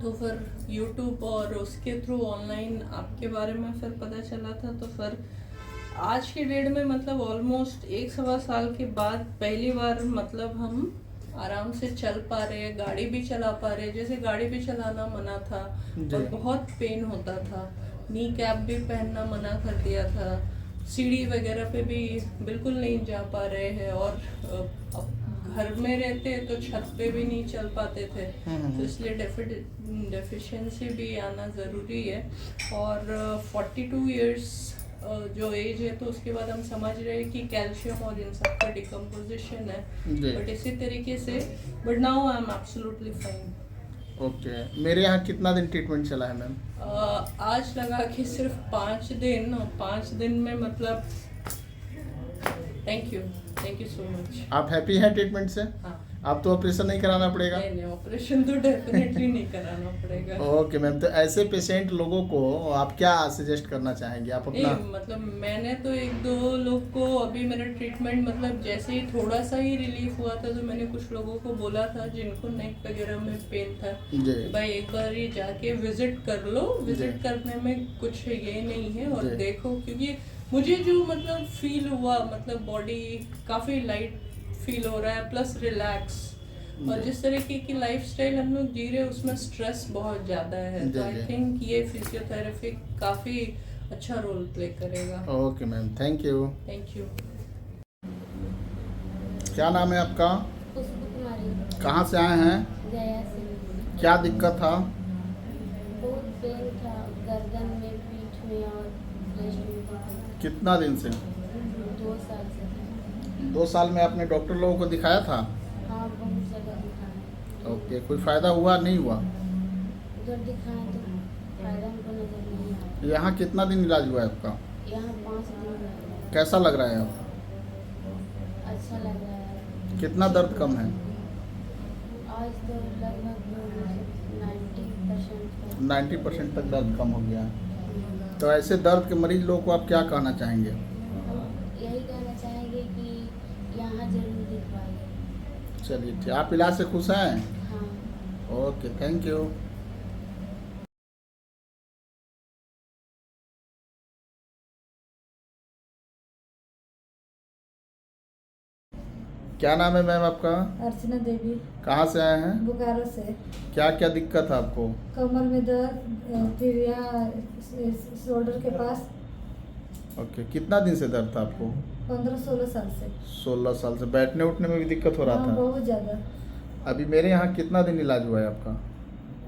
तो फिर यूट्यूब और उसके थ्रू ऑनलाइन आपके बारे में फिर पता चला था, तो फिर आज की डेट में मतलब ऑलमोस्ट 1-1.25 साल के बाद पहली बार मतलब हम आराम से चल पा रहे हैं, गाड़ी भी चला पा रहे हैं। जैसे गाड़ी भी चलाना मना था और बहुत पेन होता था, नी कैप भी पहनना मना कर दिया था, सीढ़ी वगैरह पे भी बिल्कुल नहीं जा पा रहे हैं, और घर में रहते तो छत पे भी नहीं चल पाते थे, तो इसलिए डेफिशिएंसी भी आना ज़रूरी है। और 42 इयर्स जो एज है तो उसके बाद हम समझ रहे हैं कि कैल्शियम और इन सब का डिकम्पोजिशन है, बट इसी तरीके से but now I am absolutely fine. Okay, मेरे यहाँ कितना दिन ट्रीटमेंट चला है मैम? आज लगा कि सिर्फ 5 दिन, और 5 दिन में मतलब थैंक यू सो मच। आप हैप्पी हैं ट्रीटमेंट से? हाँ। आप तो ऑपरेशन नहीं कराना पड़ेगा? नहीं, ऑपरेशन तो डेफिनेटली नहीं कराना पड़ेगा। ओके मैम, तो ऐसे पेशेंट लोगों को आप क्या सजेस्ट करना चाहेंगे? आप अपना मतलब मैंने तो 1-2 लोग को अभी मेरा ट्रीटमेंट मतलब जैसे ही थोड़ा सा ही रिलीफ हुआ था तो मैंने कुछ लोगों को बोला था जिनको नेक वगैरह में पेन था, भाई एक बार ही जाके विजिट कर लो, विजिट करने में कुछ ये नहीं है, और देखो, क्योंकि मुझे जो मतलब फील हुआ मतलब बॉडी काफ़ी लाइट फील हो रहा है प्लस रिलैक्स, और जिस तरीके की लाइफस्टाइल हम लोग जी रहे हैं उसमें स्ट्रेस बहुत ज़्यादा है, तो आई थिंक ये फिजियोथेरेपी काफ़ी अच्छा रोल प्ले करेगा। Okay ma'am, thank you. Thank you. क्या नाम है आपका? खुशबू कुमारी। कहाँ से आए हैं? गया से। क्या दिक्कत था? बहुत पेन था गर्दन में, पीठ में और ब्रेस्ट में। कितना दिन से? 2 साल से। 2 साल में आपने डॉक्टर लोगों को दिखाया था? हाँ, बहुत जगह दिखाया। ओके, कोई फ़ायदा हुआ नहीं हुआ? उधर दिखाया तो फायदा हमको नजर नहीं आया। यहाँ कितना दिन इलाज हुआ है आपका? यहाँ 5 दिन हुआ। कैसा लग रहा है आपको? अच्छा लग रहा है। कितना दर्द कम है? आज तो लगभग 90%। 90% तक दर्द कम हो गया है। तो ऐसे दर्द के मरीज लोगों को आप क्या कहना चाहेंगे? यही कहना चाहेंगे कि यहाँ जरूर दिखवाइए। चलिए ठीक, आप इलाज से खुश हैं? हाँ। Okay, thank you. क्या नाम है मैम आपका? अर्चना देवी। कहाँ से आए हैं? बोकारो से। क्या क्या दिक्कत है आपको? कमर में दर्द, फिर यहाँ शोल्डर के पास। ओके, कितना दिन से दर्द था आपको? 15-16 साल से। 16 साल से। बैठने उठने में भी दिक्कत हो रहा था? बहुत ज़्यादा। अभी मेरे यहाँ कितना दिन इलाज हुआ है आपका?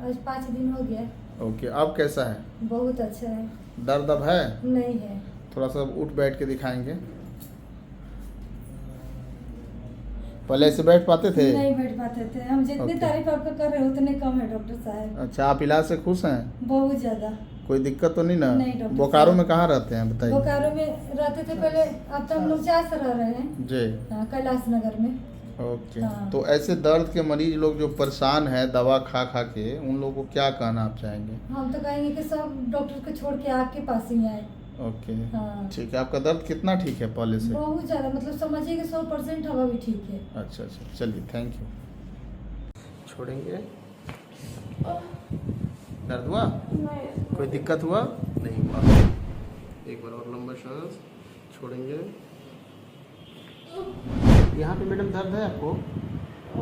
आज 5 दिन हो गया। ओके, अब कैसा है? बहुत अच्छा है। दर्द अब है? नहीं है। थोड़ा सा उठ बैठ के दिखाएंगे। पहले ऐसे बैठ पाते थे? नहीं बैठ पाते थे हम, जितनी तारीफ आपका कर रहे उतने कम है डॉक्टर साहब। अच्छा, आप इलाज से खुश हैं? बहुत ज़्यादा। कोई दिक्कत तो नहीं ना? नहीं डॉक्टर। बोकारो में कहाँ रहते हैं बताइए? बोकारो में रहते थे पहले, अब तो हम लोग 4 से रह रहे हैं जी। कैलाश नगर में। ओके, तो ऐसे दर्द के मरीज लोग जो परेशान है दवा खा खा के, उन लोगों को क्या कहना आप चाहेंगे? हम तो कहेंगे कि सब डॉक्टर को छोड़ के आपके पास ही आए। ओके, हाँ। ठीक है। आपका दर्द कितना ठीक है पहले से? बहुत ज़्यादा, मतलब समझिए कि 100% हवा भी ठीक है। अच्छा अच्छा, चलिए थैंक यू। छोड़ेंगे? दर्द हुआ? नहीं। कोई दिक्कत हुआ? नहीं हुआ। एक बार और लंबा सांस छोड़ेंगे। यहाँ पे मैडम दर्द है आपको?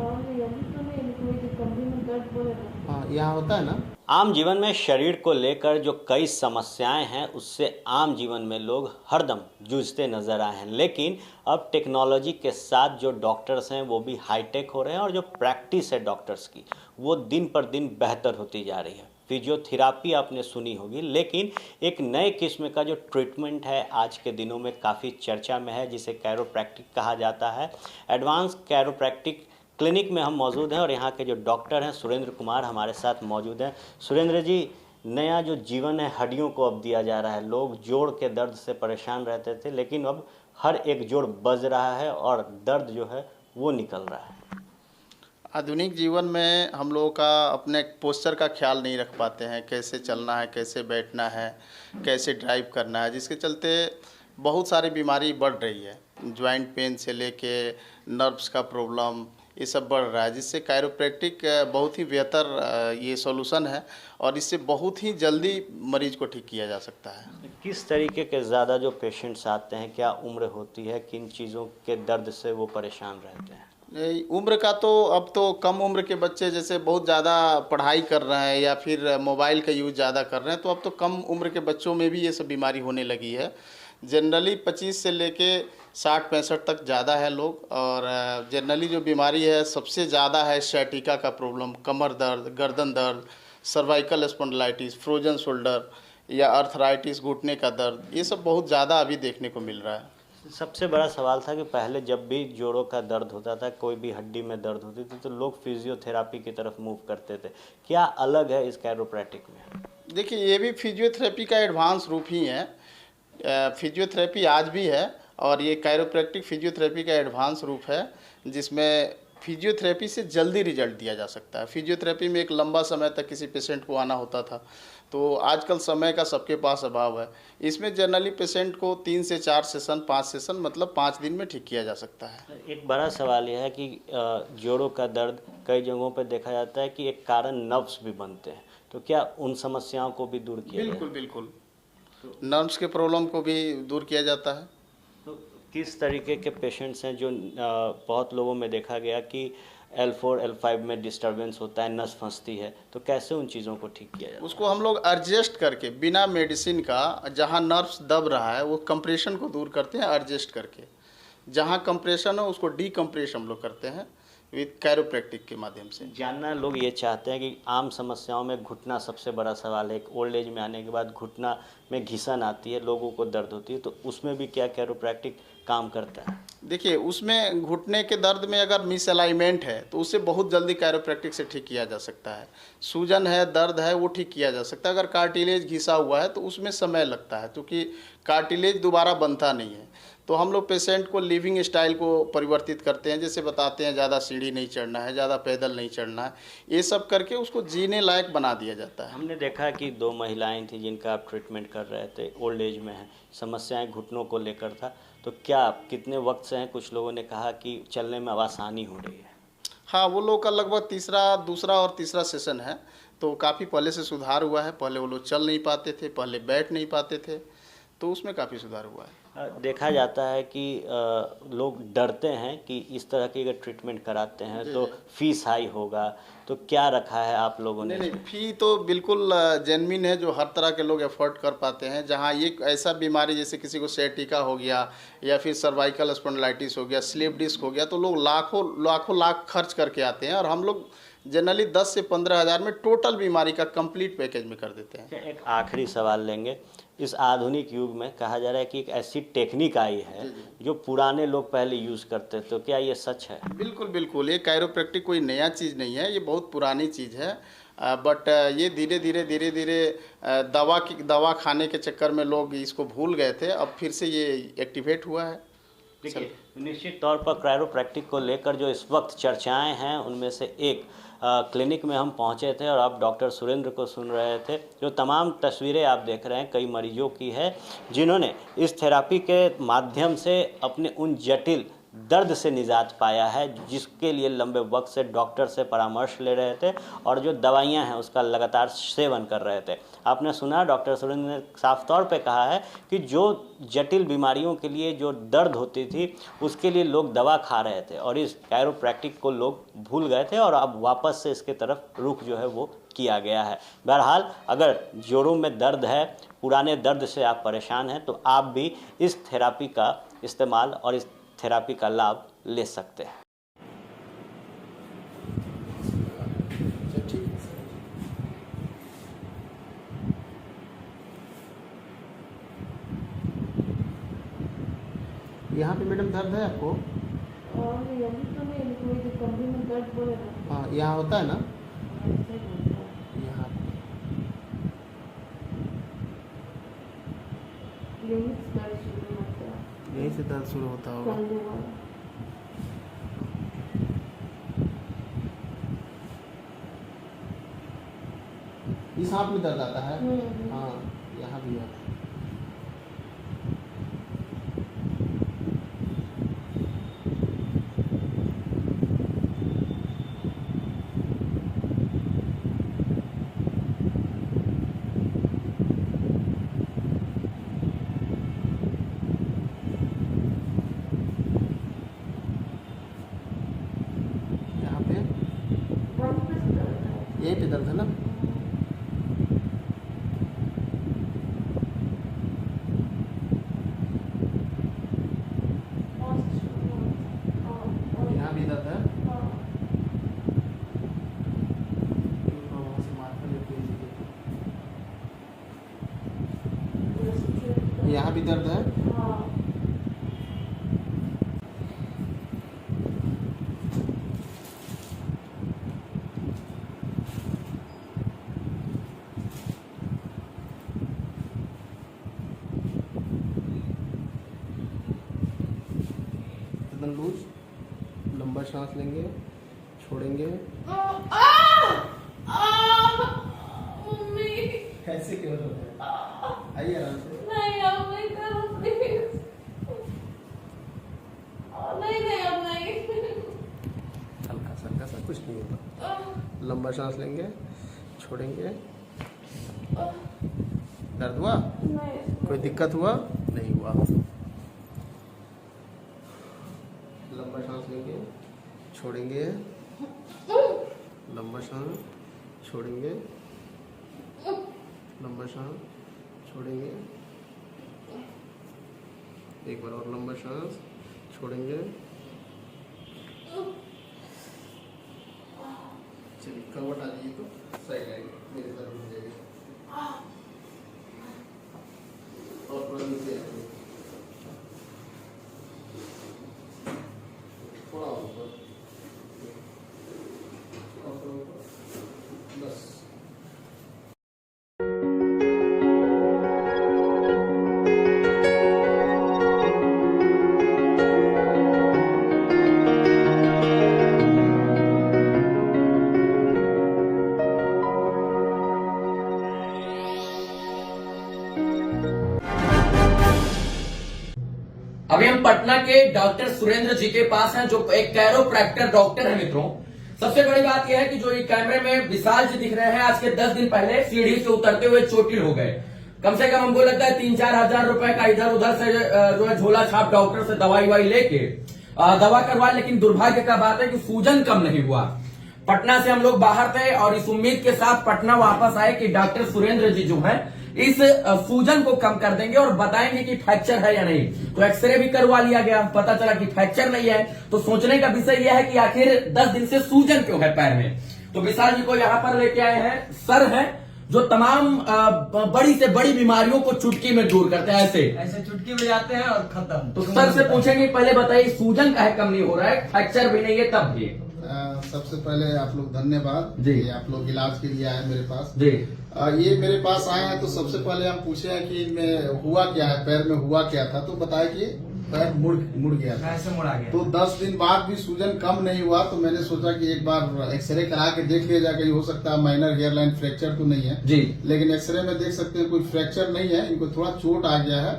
अभी तो नहीं, कोई कमरे में दर्द बोले ना। हाँ, यहाँ होता है ना। आम जीवन में शरीर को लेकर जो कई समस्याएं हैं उससे आम जीवन में लोग हरदम जूझते नजर आए हैं, लेकिन अब टेक्नोलॉजी के साथ जो डॉक्टर्स हैं वो भी हाईटेक हो रहे हैं और जो प्रैक्टिस है डॉक्टर्स की वो दिन पर दिन बेहतर होती जा रही है। फिजियोथेरापी आपने सुनी होगी, लेकिन एक नए किस्म का जो ट्रीटमेंट है आज के दिनों में काफ़ी चर्चा में है, जिसे कैरोप्रैक्टिक कहा जाता है। एडवांस कैरोप्रैक्टिक क्लिनिक में हम मौजूद हैं और यहाँ के जो डॉक्टर हैं सुरेंद्र कुमार हमारे साथ मौजूद हैं। सुरेंद्र जी, नया जो जीवन है हड्डियों को अब दिया जा रहा है। लोग जोड़ के दर्द से परेशान रहते थे, लेकिन अब हर एक जोड़ बज रहा है और दर्द जो है वो निकल रहा है। आधुनिक जीवन में हम लोगों का अपने पोस्चर का ख्याल नहीं रख पाते हैं, कैसे चलना है, कैसे बैठना है, कैसे ड्राइव करना है, जिसके चलते बहुत सारी बीमारी बढ़ रही है। जॉइंट पेन से लेके नर्व्स का प्रॉब्लम ये सब बढ़ रहा है, जिससे कैरोप्रैक्टिक बहुत ही बेहतर ये सॉल्यूशन है और इससे बहुत ही जल्दी मरीज को ठीक किया जा सकता है। किस तरीके के ज़्यादा जो पेशेंट्स आते हैं, क्या उम्र होती है, किन चीज़ों के दर्द से वो परेशान रहते हैं? उम्र का तो अब तो कम उम्र के बच्चे जैसे बहुत ज़्यादा पढ़ाई कर रहे हैं या फिर मोबाइल का यूज़ ज़्यादा कर रहे हैं, तो अब तो कम उम्र के बच्चों में भी ये सब बीमारी होने लगी है। जनरली 25 से लेके 60-65 तक ज़्यादा है लोग, और जनरली जो बीमारी है सबसे ज़्यादा है सciatica का प्रॉब्लम, कमर दर्द, गर्दन दर्द, सर्वाइकल स्पॉन्डिलाइटिस, फ्रोजन शोल्डर या अर्थराइटिस, घुटने का दर्द, ये सब बहुत ज़्यादा अभी देखने को मिल रहा है। सबसे बड़ा सवाल था कि पहले जब भी जोड़ों का दर्द होता था, कोई भी हड्डी में दर्द होती थी, तो लोग फिजियोथेरापी की तरफ मूव करते थे। क्या अलग है इस कैरोप्रैक्टिक में? देखिए, ये भी फिजियोथेरेपी का एडवांस रूप ही है। फिजियोथेरेपी आज भी है और ये कैरोप्रैक्टिक फिजियोथेरेपी का एडवांस रूप है, जिसमें फिजियोथेरेपी से जल्दी रिजल्ट दिया जा सकता है। फिजियोथेरेपी में एक लंबा समय तक किसी पेशेंट को आना होता था, तो आजकल समय का सबके पास अभाव है। इसमें जनरली पेशेंट को 3 से 4 सेशन, 5 सेशन मतलब 5 दिन में ठीक किया जा सकता है। एक बड़ा सवाल यह है कि जोड़ों का दर्द कई जगहों पर देखा जाता है कि एक कारण नर्व्स भी बनते हैं, तो क्या उन समस्याओं को भी दूर किया बिल्कुल बिल्कुल, नर्व्स के प्रॉब्लम को भी दूर किया जाता है। तो किस तरीके के पेशेंट्स हैं जो बहुत लोगों में देखा गया कि L4, L5 में डिस्टर्बेंस होता है, नस फंसती है, तो कैसे उन चीज़ों को ठीक किया जाए? उसको हम लोग एडजस्ट करके बिना मेडिसिन का, जहाँ नर्व्स दब रहा है वो कंप्रेशन को दूर करते हैं एडजस्ट करके। जहाँ कंप्रेशन है उसको डीकम्प्रेस हम लोग करते हैं विथ कैरोप्रैक्टिक के माध्यम से। जानना लोग ये चाहते हैं कि आम समस्याओं में घुटना सबसे बड़ा सवाल है। एक ओल्ड एज में आने के बाद घुटना में घिसन आती है, लोगों को दर्द होती है, तो उसमें भी क्या कैरोप्रैक्टिक काम करता है? देखिए, उसमें घुटने के दर्द में अगर मिसअलाइनमेंट है तो उसे बहुत जल्दी कैरोप्रैक्टिक से ठीक किया जा सकता है। सूजन है, दर्द है, वो ठीक किया जा सकता है। अगर कार्टिलेज घिसा हुआ है तो उसमें समय लगता है, क्योंकि कार्टिलेज दोबारा बनता नहीं है। तो हम लोग पेशेंट को लिविंग स्टाइल को परिवर्तित करते हैं, जैसे बताते हैं ज़्यादा सीढ़ी नहीं चढ़ना है, ज़्यादा पैदल नहीं चढ़ना है, ये सब करके उसको जीने लायक बना दिया जाता है। हमने देखा कि 2 महिलाएं थी जिनका आप ट्रीटमेंट कर रहे थे, ओल्ड एज में हैं, समस्याएं घुटनों को लेकर था, तो क्या कितने वक्त से हैं? कुछ लोगों ने कहा कि चलने में अब आसानी हो रही है। हाँ, वो लोग का लगभग दूसरा और तीसरा सेशन है, तो काफ़ी पहले से सुधार हुआ है। पहले वो लोग चल नहीं पाते थे, पहले बैठ नहीं पाते थे, तो उसमें काफ़ी सुधार हुआ है। देखा जाता है कि लोग डरते हैं कि इस तरह की अगर ट्रीटमेंट कराते हैं तो फीस हाई होगा, तो क्या रखा है आप लोगों ने? नहीं, फी तो बिल्कुल जेन्युइन है, जो हर तरह के लोग अफोर्ड कर पाते हैं। जहाँ ये ऐसा बीमारी जैसे किसी को sciatica हो गया या फिर सर्वाइकल स्पॉन्डिलाइटिस हो गया, स्लिप डिस्क हो गया, तो लोग लाख खर्च करके आते हैं, और हम लोग जनरली 10 से 15 हज़ार में टोटल बीमारी का कंप्लीट पैकेज में कर देते हैं। एक आखिरी सवाल लेंगे। इस आधुनिक युग में कहा जा रहा है कि एक ऐसी टेक्निक आई है जो पुराने लोग पहले यूज़ करते थे, तो क्या ये सच है? बिल्कुल बिल्कुल, ये कैरोप्रैक्टिक कोई नया चीज़ नहीं है, ये बहुत पुरानी चीज़ है। बट ये धीरे धीरे दवा खाने के चक्कर में लोग इसको भूल गए थे, अब फिर से ये एक्टिवेट हुआ है। देखिए, निश्चित तौर पर कैरोप्रैक्टिक को लेकर जो इस वक्त चर्चाएं हैं उनमें से एक क्लिनिक में हम पहुंचे थे और आप डॉक्टर सुरेंद्र को सुन रहे थे। जो तमाम तस्वीरें आप देख रहे हैं कई मरीजों की है जिन्होंने इस थेरापी के माध्यम से अपने उन जटिल दर्द से निजात पाया है, जिसके लिए लंबे वक्त से डॉक्टर से परामर्श ले रहे थे और जो दवाइयां हैं उसका लगातार सेवन कर रहे थे। आपने सुना डॉक्टर सुरेंद्र ने साफ तौर पे कहा है कि जो जटिल बीमारियों के लिए जो दर्द होती थी उसके लिए लोग दवा खा रहे थे और इस कायरोप्रैक्टिक को लोग भूल गए थे और अब वापस से इसके तरफ रुख जो है वो किया गया है। बहरहाल अगर जोड़ों में दर्द है, पुराने दर्द से आप परेशान हैं, तो आप भी इस थेरापी का इस्तेमाल और इस थेरापी का लाभ ले सकते हैं। यहाँ पे मैडम दर्द है आपको? और यही तो नहीं, कोई कमरे में दर्द हो रहा है। हाँ, यहाँ होता है ना? यहाँ यहीं से दर्द शुरू होता होगा। इस हाथ में दर्द आता है? हाँ, यहाँ भी आता है। यहीं पे दर्द है ना? यहाँ भी दर्द है? वहाँ से मार्कर लेते हैं। यहाँ भी दर्द है? लूज, लंबा सांस लेंगे, छोड़ेंगे। कैसे क्यों हो रहा है? आइए आराम से। नहीं अब नहीं करो प्लीज। नहीं अब नहीं। हल्का सा कुछ नहीं होता। लंबा सांस लेंगे, छोड़ेंगे। दर्द हुआ? नहीं। कोई दिक्कत हुआ? नहीं हुआ। लंबा सांस लेंगे, छोड़ेंगे। लंबा सांस, छोड़ेंगे। लंबा सांस, छोड़ेंगे। एक बार और लंबा सांस, छोड़ेंगे। चलिए करवट आ जाइए तो साइड आएगी, मेरे तरफ हो जाएगी। और थोड़ा नीचे आएंगे, थोड़ा ऊपर, बस। अभी हम पटना के डॉक्टर सुरेंद्र जी के पास हैं, जो एक कैरोप्रैक्टर डॉक्टर है। मित्रों, सबसे बड़ी बात यह है कि जो ये कैमरे में विशाल जी दिख रहे हैं, आज के 10 दिन पहले सीढ़ी से उतरते हुए चोटिल हो गए। कम से कम हमको लगता है 3-4 हजार रुपए का इधर उधर से जो है झोला छाप डॉक्टर से दवाई लेके दवा करवा, लेकिन दुर्भाग्य का बात है कि सूजन कम नहीं हुआ। पटना से हम लोग बाहर थे और इस उम्मीद के साथ पटना वापस आए कि डॉक्टर सुरेंद्र जी जो है इस सूजन को कम कर देंगे और बताएंगे कि फ्रैक्चर है या नहीं। तो एक्सरे भी करवा लिया गया, पता चला कि फ्रैक्चर नहीं है। तो सोचने का विषय यह है कि आखिर 10 दिन से सूजन क्यों है पैर में। तो विशाल जी को यहाँ पर लेके आए हैं। सर हैं जो तमाम बड़ी से बड़ी बीमारियों को चुटकी में दूर करते हैं। ऐसे चुटकी में जाते हैं और खत्म। तो सर से पूछेंगे, पहले बताइए सूजन काहे कम नहीं हो रहा है, फ्रैक्चर भी नहीं है तब भी। सबसे पहले आप लोग धन्यवाद जी, आप लोग इलाज के लिए आए मेरे पास जी। ये मेरे पास आए हैं तो सबसे पहले हम पूछे हैं कि इनमें हुआ क्या है, पैर में हुआ क्या था। तो बताया कि पैर मुड़ गया था, ऐसे मुड़ा गया। तो 10 दिन बाद भी सूजन कम नहीं हुआ, तो मैंने सोचा कि एक बार एक्सरे करा के देख लिया जाए, कहीं हो सकता है माइनर हेयर लाइन फ्रैक्चर तो नहीं है जी, लेकिन एक्सरे में देख सकते हैं कोई फ्रैक्चर नहीं है, इनको थोड़ा चोट आ गया है,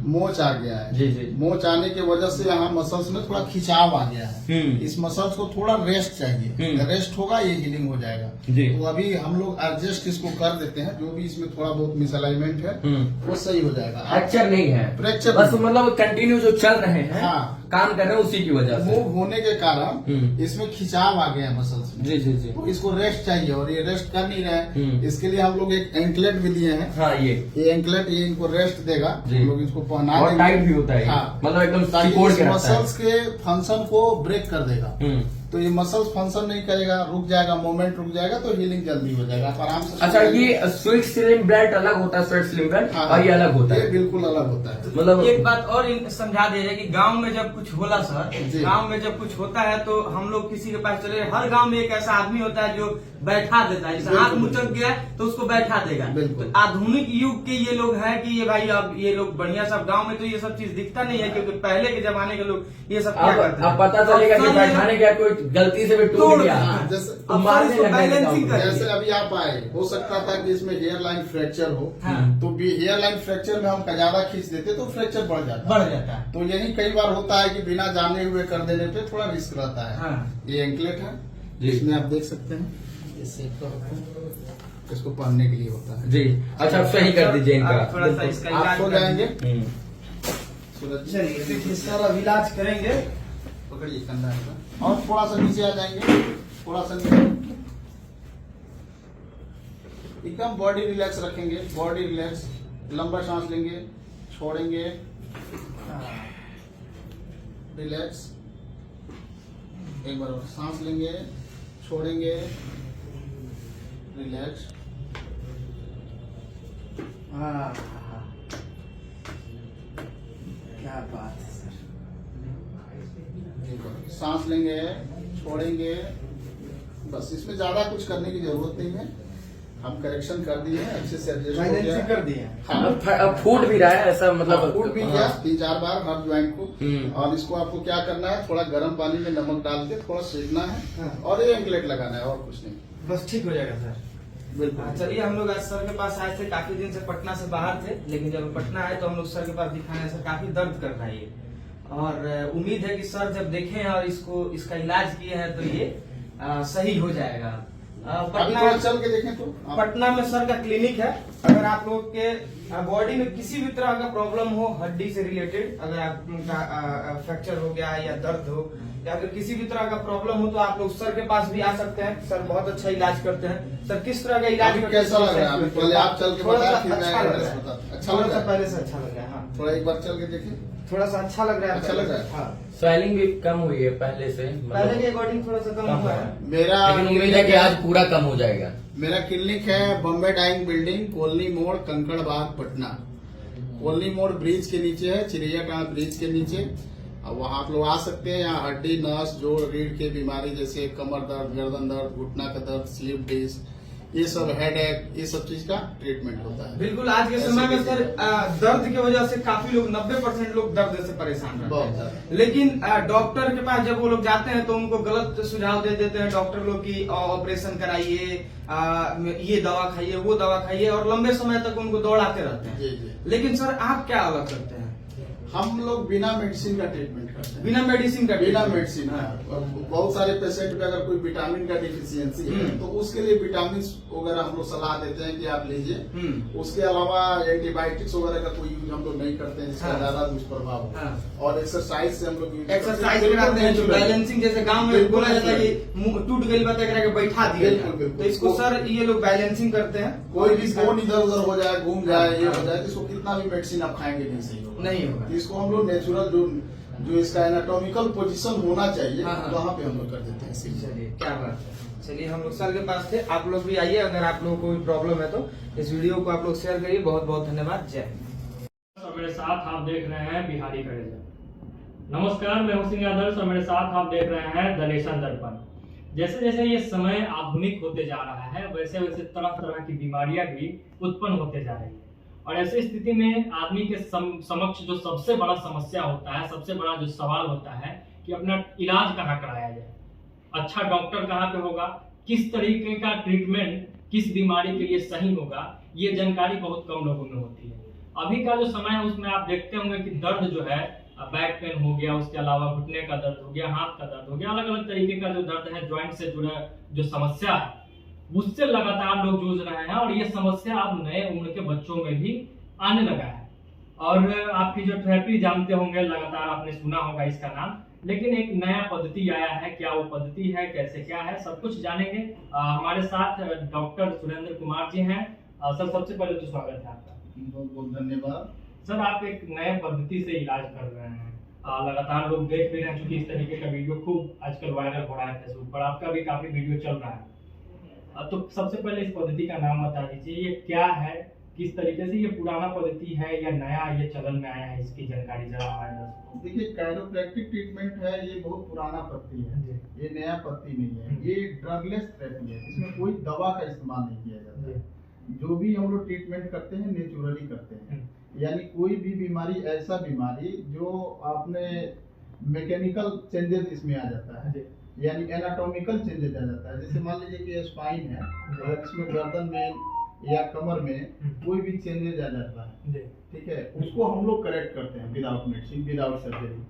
मोच आ गया है जी जी, मोच आने की वजह से यहाँ मसल्स में थोड़ा खिंचाव आ गया है। इस मसल्स को थोड़ा रेस्ट चाहिए, रेस्ट होगा ये हीलिंग हो जाएगा। तो अभी हम लोग एडजस्ट इसको कर देते हैं, जो भी इसमें थोड़ा बहुत मिसअलाइनमेंट है वो सही हो जाएगा। फ्रैक्चर नहीं है, फ्रैक्चर बस मतलब कंटिन्यू जो चल रहे हैं, हाँ, काम कर रहे हैं, उसी की वजह से वो होने के कारण इसमें खिंचाव आ गया है मसल्स में। जी जी जी, तो इसको रेस्ट चाहिए और ये रेस्ट कर नहीं रहे, इसके लिए हम लोग एक एंकलेट भी दिए हैं। हाँ, ये एंकलेट ये इनको रेस्ट देगा, हम लोग इसको पहना देंगे। टाइट भी होता है, हाँ, मतलब एकदम ताकि इस मसल्स के फंक्शन को ब्रेक कर देगा। तो ये मसल्स फंक्शन नहीं करेगा, रुक जाएगा, मोमेंट रुक जाएगा, तो हीलिंग जल्दी हो जाएगा, आप आराम से। अच्छा, ये स्वीट स्लिम बेल्ट अलग होता है, स्वीट स्लिम बेल्ट, और ये अलग होता है, ये बिल्कुल अलग होता है। मतलब एक बात और समझा दे रहे कि गांव में जब कुछ होला सर, गांव में जब कुछ होता है तो हम लोग किसी के पास चले, हर गांव में एक ऐसा आदमी होता है जो बैठा देता है, जैसे आंख मुचक गया तो उसको बैठा देगा। तो आधुनिक युग के ये लोग हैं कि ये भाई अब ये लोग बढ़िया सब, गांव में तो ये सब चीज दिखता नहीं है, क्योंकि पहले के जमाने के लोग ये सब क्या करते हैं। अब पता चलेगा कि बैठाने का कोई गलती से भी टूट गया, जैसे अभी आप आए, हो सकता था कि इसमें हेयर लाइन फ्रैक्चर हो, तो हेयर लाइन फ्रैक्चर में हम ज्यादा खींच देते तो फ्रैक्चर बढ़ जाता है। तो यही कई बार होता है कि बिना जाने हुए कर देने पे थोड़ा रिस्क रहता है। ये एंकलेट है जिसमें आप देख सकते हैं, इसको पहनने के लिए होता है जी। अच्छा, सही कर दीजिए इनका, थोड़ा सा इसका आप सो जाएंगे, चलिए सर अब इलाज करेंगे। पकड़िए कंधा और थोड़ा सा नीचे आ जाएंगे, थोड़ा सा नीचे, एकदम बॉडी रिलैक्स रखेंगे, बॉडी रिलैक्स, लंबा सांस लेंगे, छोड़ेंगे, रिलैक्स, एक बार और सांस लेंगे, छोड़ेंगे, रिलैक्स। क्या बात है सर, सांस लेंगे, छोड़ेंगे, बस इसमें ज्यादा कुछ करने की जरूरत नहीं है, हम करेक्शन कर दिए हैं, अच्छे से एडजस्ट हो गया, कर दिए। अब फूट भी रहा है ऐसा, मतलब फूट भी गया 3-4 बार हर ज्वाइंट को। और इसको आपको क्या करना है, थोड़ा गर्म पानी में नमक डाल के थोड़ा सेकना है और ये एंकलेट लगाना है, और कुछ नहीं, बस ठीक हो जाएगा सर। बिल्कुल। चलिए, हम लोग आज सर के पास आए थे, काफी दिन से पटना से बाहर थे, लेकिन जब पटना आए तो हम लोग सर के पास दिखाने, सर काफी दर्द कर रहा है ये, और उम्मीद है कि सर जब देखें और इसका इलाज किए हैं तो ये सही हो जाएगा। पटना चल के देखें तो पटना में सर का क्लिनिक है, अगर आप लोग के बॉडी में किसी भी तरह का प्रॉब्लम हो, हड्डी से रिलेटेड, अगर आपका फ्रैक्चर हो गया या दर्द हो या अगर किसी भी तरह का प्रॉब्लम हो तो आप लोग सर के पास भी आ सकते हैं। सर बहुत अच्छा इलाज करते हैं। सर किस तरह का इलाज करते हैं? कैसा लग रहा है? पहले आप चल के बताएं, फिर मैं एड्रेस बताता। अच्छा लग रहा है? पहले से अच्छा लग रहा है। हाँ, थोड़ा एक बार चल के देखिए, थोड़ा सा अच्छा लग रहा है। अच्छा लग रहा है। हाँ, स्वेलिंग भी कम हुई है पहले से, पहले के अकॉर्डिंग थोड़ा सा कम हुआ है। मेरा लेकिन उम्मीद है कि आज पूरा कम हो जाएगा। मेरा क्लिनिक है बॉम्बे डाइंग बिल्डिंग, कोलनी मोड़, कंकड़ बाग, पटना। कोलनी मोड़ ब्रिज के नीचे है, चिड़ियाटांड़ ब्रिज के नीचे। अब वहाँ आप लोग आ सकते हैं। यहाँ हड्डी, नस, जोड़, रीढ़ की बीमारी जैसे कमर दर्द, गर्दन दर्द, घुटना का दर्द, स्लिप डिस्क, ये सब हेडेक, ये सब चीज का ट्रीटमेंट होता है। बिल्कुल। आज के समय में सर दर्द की वजह से काफी लोग 90% लोग दर्द से परेशान रहते हैं, लेकिन डॉक्टर के पास जब वो लोग जाते हैं तो उनको गलत सुझाव दे देते हैं डॉक्टर लोग की ऑपरेशन कराइए, ये दवा खाइए, वो दवा खाइए, और लंबे समय तक उनको दौड़ाते रहते हैं। लेकिन सर आप क्या अलग करते हैं? हम लोग बिना मेडिसिन का ट्रीटमेंट करते हैं। बिना मेडिसिन का? बिना मेडिसिन। बहुत सारे पेशेंट में अगर कोई विटामिन का डिफिशियंसी है तो उसके लिए विटामिन वगैरह हम लोग सलाह देते हैं कि आप लीजिए। उसके अलावा एंटीबायोटिक्स वगैरह का कोई यूज हम लोग नहीं करते हैं जिसका ज्यादा दुष्प्रभाव हो। और एक्सरसाइज से हम लोग एक्सरसाइज कराते हैं, बैलेंसिंग, जैसे गाँव में बोला जाता है कि टूट गई बात है बैठा दिए, तो इसको सर ये लोग बैलेंसिंग करते हैं। कोई भी बोन इधर उधर हो जाए, घूम जाए, ये हो जाए, इसको कितना भी मेडिसिन आप खाएंगे नहीं सही होगा, नहीं होगा। इसको हम लोग नेचुरल जो इसका एनाटॉमिकल पोजीशन होना चाहिए वहाँ पे हम लोग कर देते हैं। चलिए, क्या बात है। चलिए, हम लोग सर के पास थे, आप लोग भी आइए। अगर आप लोगों को कोई प्रॉब्लम है तो इस वीडियो को आप लोग शेयर करिए। बहुत बहुत धन्यवाद। जय हिंद। और मेरे साथ आप देख रहे हैं बिहारी करेजा। नमस्कार, मैं हूं सिंह आदर्श और मेरे साथ आप देख रहे हैं द नेशन दर्पण। जैसे जैसे ये समय आधुनिक होते जा रहा है वैसे वैसे तरह तरह की बीमारियां भी उत्पन्न होते जा रही है। और ऐसी स्थिति में आदमी के समक्ष जो सबसे बड़ा समस्या होता है, सबसे बड़ा जो सवाल होता है कि अपना इलाज कहाँ कराया जाए, अच्छा डॉक्टर कहाँ पे होगा, किस तरीके का ट्रीटमेंट किस बीमारी के लिए सही होगा, ये जानकारी बहुत कम लोगों में होती है। अभी का जो समय है उसमें आप देखते होंगे कि दर्द जो है, बैक पेन हो गया, उसके अलावा घुटने का दर्द हो गया, हाथ का दर्द हो गया, अलग अलग तरीके का जो दर्द है, ज्वाइंट से जुड़ा जो समस्या है, उससे लगातार लोग जूझ रहे हैं। और ये समस्या अब नए उम्र के बच्चों में भी आने लगा है। और आप फिजियोथेरेपी जानते होंगे, लगातार आपने सुना होगा इसका नाम, लेकिन एक नया पद्धति आया है। क्या वो पद्धति है, कैसे क्या है, सब कुछ जानेंगे। हमारे साथ डॉक्टर सुरेंद्र कुमार जी हैं। सर, सबसे पहले तो स्वागत है आपका। बहुत बहुत धन्यवाद। सर, आप एक नए पद्धति से इलाज कर रहे हैं, लगातार लोग देख भी रहे हैं, क्योंकि इस तरीके का वीडियो खूब आजकल वायरल हो रहा है फेसबुक पर, आपका भी काफी वीडियो चल रहा है। तो सबसे पहले इस पद्धति का नाम बता दीजिए, ये क्या है, किस तरीके से ये पुराना पद्धति है या नया ये चलन में आया है, इसकी जानकारी जरा हमारे दर्शकों को। देखिए, कायरोप्रैक्टिक ट्रीटमेंट है, ये बहुत पुराना पद्धति है, ये नया पद्धति नहीं है। ये ड्रगलेस थेरेपी है, इसमें कोई दवा का इस्तेमाल नहीं किया जाता है। जो भी हम लोग ट्रीटमेंट करते हैं नेचुरली करते हैं, यानी कोई भी बीमारी, ऐसा बीमारी जो आपने मैकेनिकल चेंजेस इसमें आ जाता है, यानी एनाटॉमिकल चेंजेस आ जाता है। जैसे मान लीजिए कि स्पाइन है, अगर इसमें गर्दन में या कमर में कोई भी चेंजेस आ जाता है, ठीक है, उसको हम लोग करेक्ट करते हैं विदाउट मेडिसिन, विदाउट सर्जरी।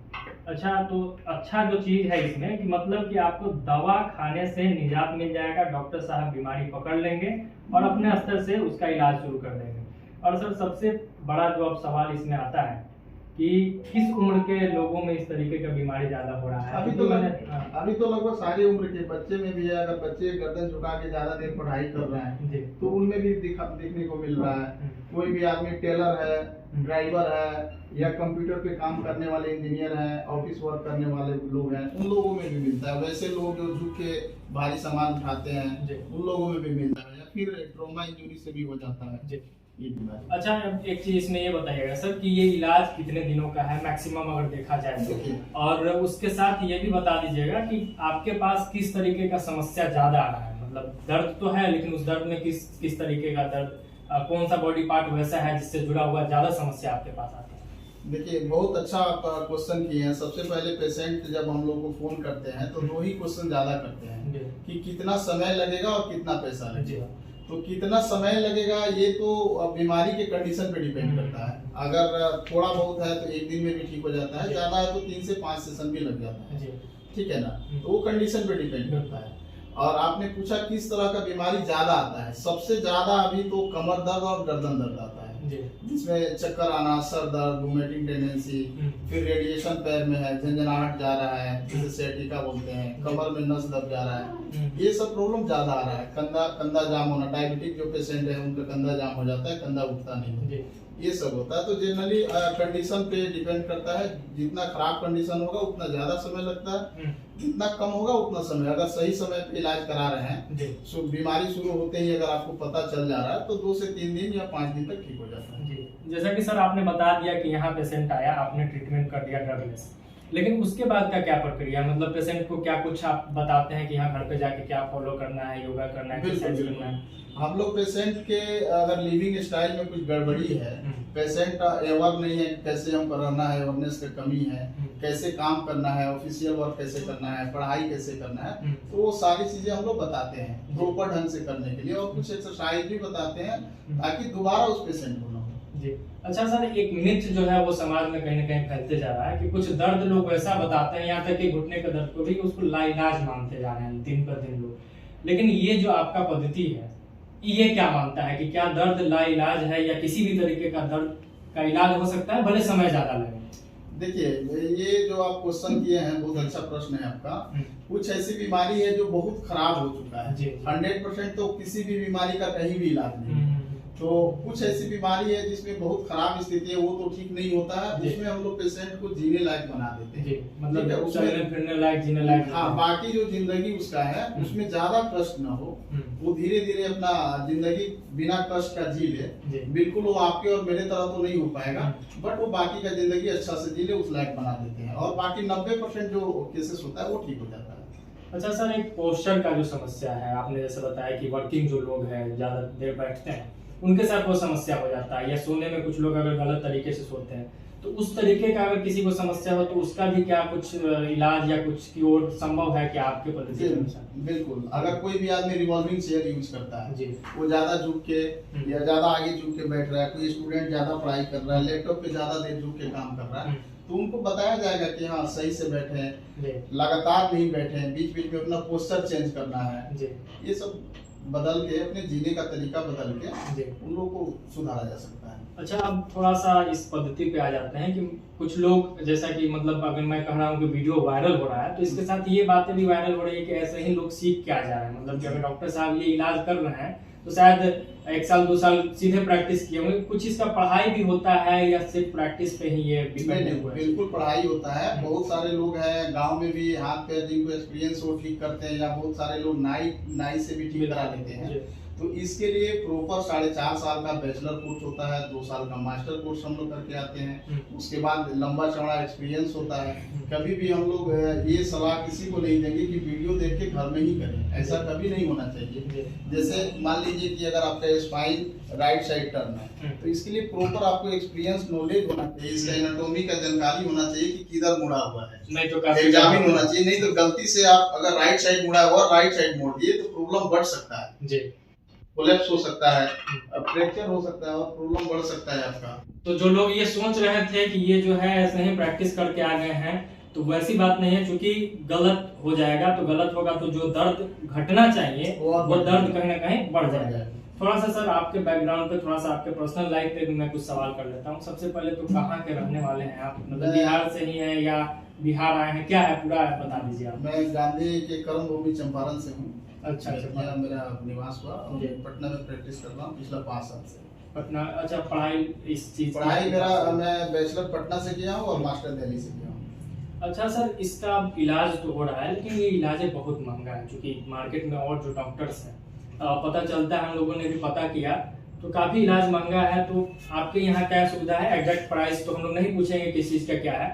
अच्छा, तो अच्छा जो चीज है इसमें कि मतलब कि आपको दवा खाने से निजात मिल जाएगा, डॉक्टर साहब बीमारी पकड़ लेंगे और अपने स्तर से उसका इलाज शुरू कर देंगे। और सर, सबसे बड़ा जो अब सवाल इसमें आता है कि किस उम्र के लोगों में इस तरीके का बीमारी ज्यादा हो रहा है? अभी तो लगभग सारी उम्र के बच्चे में भी है। अगर बच्चे गर्दन झुका के ज्यादा देर पढ़ाई कर रहे हैं तो उनमें भी देखने को मिल रहा है। कोई भी आदमी टेलर है, ड्राइवर है, या कंप्यूटर पे काम करने वाले इंजीनियर हैं, ऑफिस वर्क करने वाले लोग हैं, उन लोगों में भी मिलता है। वैसे लोग जो झुक के भारी सामान उठाते हैं, उन लोगों में भी मिलता है, या फिर ट्रॉमा इंजरी से भी हो जाता है ये बीमारी। अच्छा, एक चीज इसमें ये बताइएगा सर कि ये इलाज कितने दिनों का है मैक्सिमम अगर देखा जाए तो, और उसके साथ ये भी बता दीजिएगा कि आपके पास किस तरीके का समस्या ज्यादा आ रहा है। मतलब दर्द तो है, लेकिन उस दर्द में किस तरीके का दर्द, कौन सा बॉडी पार्ट वैसा है जिससे जुड़ा हुआ ज्यादा समस्या आपके पास आती है? देखिए, बहुत अच्छा आप क्वेश्चन किए हैं। सबसे पहले पेशेंट जब हम लोग को फोन करते हैं तो 2 ही क्वेश्चन ज्यादा करते हैं कि कितना समय लगेगा और कितना पैसा लगेगा। तो कितना समय लगेगा ये तो बीमारी के कंडीशन पे डिपेंड करता है। अगर थोड़ा बहुत है तो 1 दिन में भी ठीक हो जाता है, ज्यादा है तो 3 से 5 सेशन भी लग जाता है, ठीक है ना। तो वो कंडीशन पे डिपेंड करता है। और आपने पूछा किस तरह का बीमारी ज्यादा आता है। सबसे ज्यादा अभी तो कमर दर्द और गर्दन दर्द आता है, जिसमें चक्कर आना, सर दर्द, वोमिटिंग टेंडेंसी, फिर रेडिएशन पैर में है, झंझनाहट जा रहा है, जिसे सैटिका बोलते हैं, कमर में नस दब जा रहा है, ये सब प्रॉब्लम ज्यादा आ रहा है। कंधा जाम होना, डायबिटिक जो पेशेंट है उनका कंधा जाम हो जाता है, कंधा उठता नहीं, ये सब होता है। तो जनरली कंडीशन पे डिपेंड करता है। जितना खराब कंडीशन होगा उतना ज्यादा समय लगता है, जितना कम होगा उतना समय। अगर सही समय पे इलाज करा रहे हैं, बीमारी शुरू होते ही अगर आपको पता चल जा रहा है तो 2 से 3 दिन या 5 दिन तक ठीक हो जाता है। जैसा कि सर आपने बता दिया कि यहाँ पेशेंट आया, आपने ट्रीटमेंट कर दिया ड्रगलेस, लेकिन उसके बाद का क्या प्रक्रिया, मतलब पेशेंट को क्या कुछ आप बताते हैं कि यहाँ घर पे जाके क्या फॉलो करना है, योगा करना है, एक्सरसाइज करना है? हम लोग पेशेंट के अगर लिविंग स्टाइल में कुछ गड़बड़ी है, पेशेंट अवेयर नहीं है कैसे हमको रहना है, अवेयरनेस की कमी है, कैसे काम करना है, ऑफिशियल वर्क कैसे करना है, पढ़ाई कैसे करना है, तो वो सारी चीजें हम लोग बताते हैं प्रॉपर ढंग से करने के लिए। और कुछ एक्सरसाइज भी बताते हैं ताकि दोबारा उस पेशेंट को ना हो। जी। अच्छा सर, एक मिथ जो है वो समाज में कहीं ना कहीं फैलते जा रहा है कि कुछ दर्द लोग वैसा बताते हैं, यहाँ तक कि घुटने के दर्द को भी उसको लाइलाज मानते जा रहे हैं दिन पर दिन लोग। लेकिन ये जो आपका पद्धति है, ये क्या मानता है कि क्या दर्द लाइलाज है, या किसी भी तरीके का दर्द का इलाज हो सकता है भले समय ज्यादा लगे? देखिए, ये जो आप क्वेश्चन किए हैं बहुत अच्छा प्रश्न है आपका। कुछ ऐसी बीमारी है जो बहुत खराब हो चुका है, 100% तो किसी भी बीमारी का कहीं भी इलाज नहीं। तो कुछ ऐसी बीमारी है जिसमें बहुत खराब स्थिति है, वो तो ठीक नहीं होता है, उसमें हम लोग पेशेंट को जीने लायक बना देते हैं, मतलब चलने फिरने लायक, जीने लायक। हाँ, बाकी जो जिंदगी उसका है उसमें ज्यादा कष्ट ना हो, वो धीरे धीरे अपना जिंदगी बिना कष्ट का जी ले। बिल्कुल वो आपके और मेरे तरह तो नहीं हो पाएगा, बट वो बाकी का जिंदगी अच्छा से जी ले, उस लायक बना देते हैं। और बाकी 90% जो केसेस होता है वो ठीक हो जाता है। अच्छा सर, एक पोस्चर का जो समस्या है, आपने जैसे बताया कि वर्किंग जो लोग हैं ज्यादा देर बैठते हैं, उनके साथ वो समस्या हो जाता है, या सोने में कुछ लोग अगर गलत तरीके से सोते हैं, तो उस तरीके का अगर किसी को समस्या हो तो उसका भी क्या कुछ इलाज या कुछ की और संभव है क्या आपके पद्धति के अनुसार? बिल्कुल, अगर कोई भी आदमी रिवॉल्विंग चेयर यूज करता है जी, वो ज्यादा झुक के या ज्यादा आगे झुक के बैठ रहा है, कोई स्टूडेंट ज्यादा पढ़ाई कर रहा है, लैपटॉप पे ज्यादा देर झुक के काम कर रहा है, तो उनको बताया जाएगा कि हाँ सही से बैठे, लगातार नहीं बैठे, बीच बीच में अपना पोस्चर चेंज करना है, ये सब बदल के अपने जीने का तरीका बदल के उन लोगों को सुधारा जा सकता है। अच्छा, अब थोड़ा सा इस पद्धति पे आ जाते हैं कि कुछ लोग, जैसा कि मतलब अगर मैं कह रहा हूँ कि वीडियो वायरल हो रहा है, तो इसके साथ ये बातें भी वायरल हो रही है कि ऐसे ही लोग सीख के आ जा रहे हैं, मतलब कि अगर डॉक्टर साहब ये इलाज कर रहे हैं तो शायद 1 साल 2 साल सीधे प्रैक्टिस किए होंगे, कुछ इसका पढ़ाई भी होता है या सिर्फ प्रैक्टिस पे ही ये डिपेंड हुआ है? बिल्कुल पढ़ाई होता है। बहुत सारे लोग हैं गांव में भी हाथ पैर जिनको एक्सपीरियंस हो ठीक करते हैं, या बहुत सारे लोग नाई से भी ठीक करा लेते हैं। तो इसके लिए प्रॉपर 4.5 साल का बैचलर कोर्स होता है, 2 साल का मास्टर कोर्स हम लोग करके आते हैं, उसके बाद लंबा चौड़ा एक्सपीरियंस होता है। कभी भी हम लोग ये सलाह किसी को नहीं देंगे कि वीडियो देख के घर में ही करें, ऐसा कभी नहीं होना चाहिए। जैसे मान लीजिए कि अगर आपका स्पाइन राइट साइड टर्न है, तो इसके लिए प्रॉपर आपको एक्सपीरियंस नॉलेज होना चाहिए, इसका एनाटॉमी का जानकारी होना चाहिए कि किधर मुड़ा हुआ है, नहीं तो एग्जामिन होना चाहिए। नहीं तो गलती से आप अगर राइट साइड मुड़ा हुआ राइट साइड मोड़ दिए तो प्रॉब्लम बढ़ सकता है जी, कोलैप्स हो सकता है, फ्रैक्चर हो सकता है और प्रॉब्लम बढ़ सकता है आपका। तो जो लोग ये सोच रहे थे कि ये जो है ऐसे ही प्रैक्टिस करके आ गए हैं, तो वैसी बात नहीं है, क्योंकि गलत हो जाएगा तो गलत होगा तो जो दर्द घटना चाहिए वो दर्द कहीं ना कहीं बढ़ जाएगा। थोड़ा सा सर आपके बैकग्राउंड पे, थोड़ा सा आपके पर्सनल लाइफ पे भी मैं कुछ सवाल कर लेता हूँ। सबसे पहले तो कहाँ के रहने वाले हैं आप, मतलब बिहार से ही हैं या बिहार आए हैं, क्या है पूरा बता दीजिए आप। मैं गांधी के कर्म भूमि चंपारण से हूँ। अच्छा, मेरा निवास हुआ और पटना में प्रैक्टिस कर रहा हूँ पिछला 5 साल से। पटना, अच्छा, पढ़ाई इस चीज पढ़ाई मेरा, मैं बैचलर पटना से किया हूँ और मास्टर दिल्ली से किया हूँ। अच्छा सर, इसका इलाज तो हो रहा है, लेकिन ये इलाज बहुत महंगा है, क्योंकि मार्केट में और जो डॉक्टर्स हैं पता चलता है, हम लोगों ने भी पता किया तो काफी इलाज महंगा है। तो आपके यहाँ क्या सुविधा है? एग्जैक्ट प्राइस तो हम लोग नहीं पूछेंगे किस चीज का क्या है,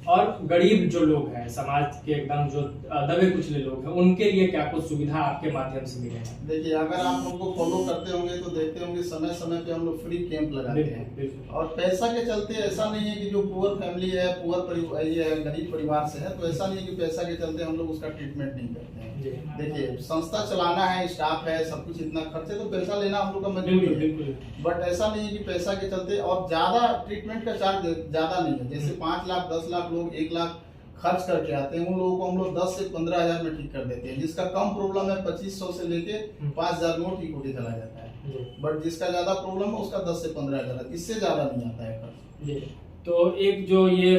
और गरीब जो लोग हैं, समाज के एकदम जो दबे कुचले लोग हैं, उनके लिए क्या कुछ सुविधा आपके माध्यम से मिले हैं? देखिए, अगर आप हमको फॉलो करते होंगे तो देखते होंगे समय समय पे हम लोग फ्री कैंप लगाते हैं, और पैसा के चलते ऐसा नहीं है कि जो पुअर फैमिली है, पुअर परिवार, ये गरीब परिवार से है, तो ऐसा नहीं है कि पैसा के चलते हम लोग उसका ट्रीटमेंट नहीं करते हैं। देखिए, संस्था चलाना है, स्टाफ है, सब कुछ इतना खर्चे, तो पैसा लेना हम लोग का मजबूरी है, बट ऐसा नहीं है कि पैसा के चलते। और ज्यादा ट्रीटमेंट का चार्ज ज्यादा नहीं है, जैसे 5 लाख 10 लाख लोग 1 लाख खर्च करके आते हैं, उन लोगों को हम लोग 10 से 15 हजार में ठीक कर देते हैं। जिसका कम प्रॉब्लम है 2500 से लेके 5000 में ठीक होके चला जाता है, बट जिसका ज्यादा प्रॉब्लम है उसका 10 से 15 हजार, इससे ज्यादा नहीं आता है खर्च। तो एक जो ये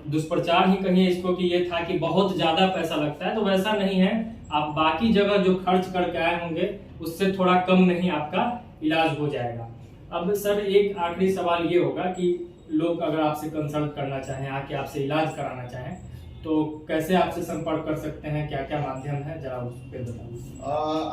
दुष्प्रचार ही कहिए इसको कि ये था कि बहुत ज्यादा पैसा लगता है, तो वैसा नहीं है। आप बाकी जगह जो खर्च करके आए होंगे उससे थोड़ा कम में ही आपका इलाज हो जाएगा। अब सर एक आखिरी सवाल ये होगा कि लोग अगर आपसे कंसल्ट करना चाहें, आके आपसे इलाज कराना चाहें, तो कैसे आपसे संपर्क कर सकते हैं, क्या क्या माध्यम है, जरा उस पर बताइए।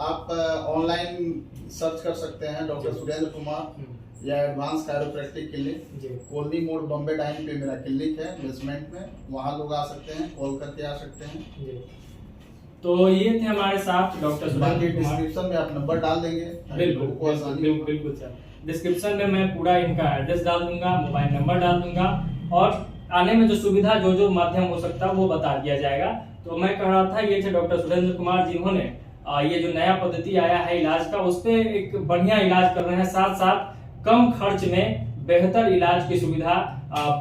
आप ऑनलाइन सर्च कर सकते हैं डॉक्टर सुरेंद्र कुमार या एडवांस कायरोप्रैक्टिक क्लिनिक, कोलनी मोड़ बॉम्बे डाइन पे मेरा क्लिनिक है बेसमेंट में, वहाँ लोग आ सकते हैं, कॉल करके आ सकते हैं। तो ये थे हमारे साथ डॉक्टर सुरेंद्र कुमार। डिस्क्रिप्शन में आप नंबर डाल देंगे। बिल्कुल सर, डिस्क्रिप्शन में मैं पूरा इनका एड्रेस डाल दूंगा, मोबाइल नंबर डाल दूंगा, और आने में जो सुविधा जो माध्यम हो सकता है वो बता दिया जाएगा। तो मैं कह रहा था, ये थे डॉक्टर सुरेंद्र कुमार, जिन्होंने ये जो नया पद्धति आया है इलाज का, उस पर एक बढ़िया इलाज कर रहे हैं, साथ साथ कम खर्च में बेहतर इलाज की सुविधा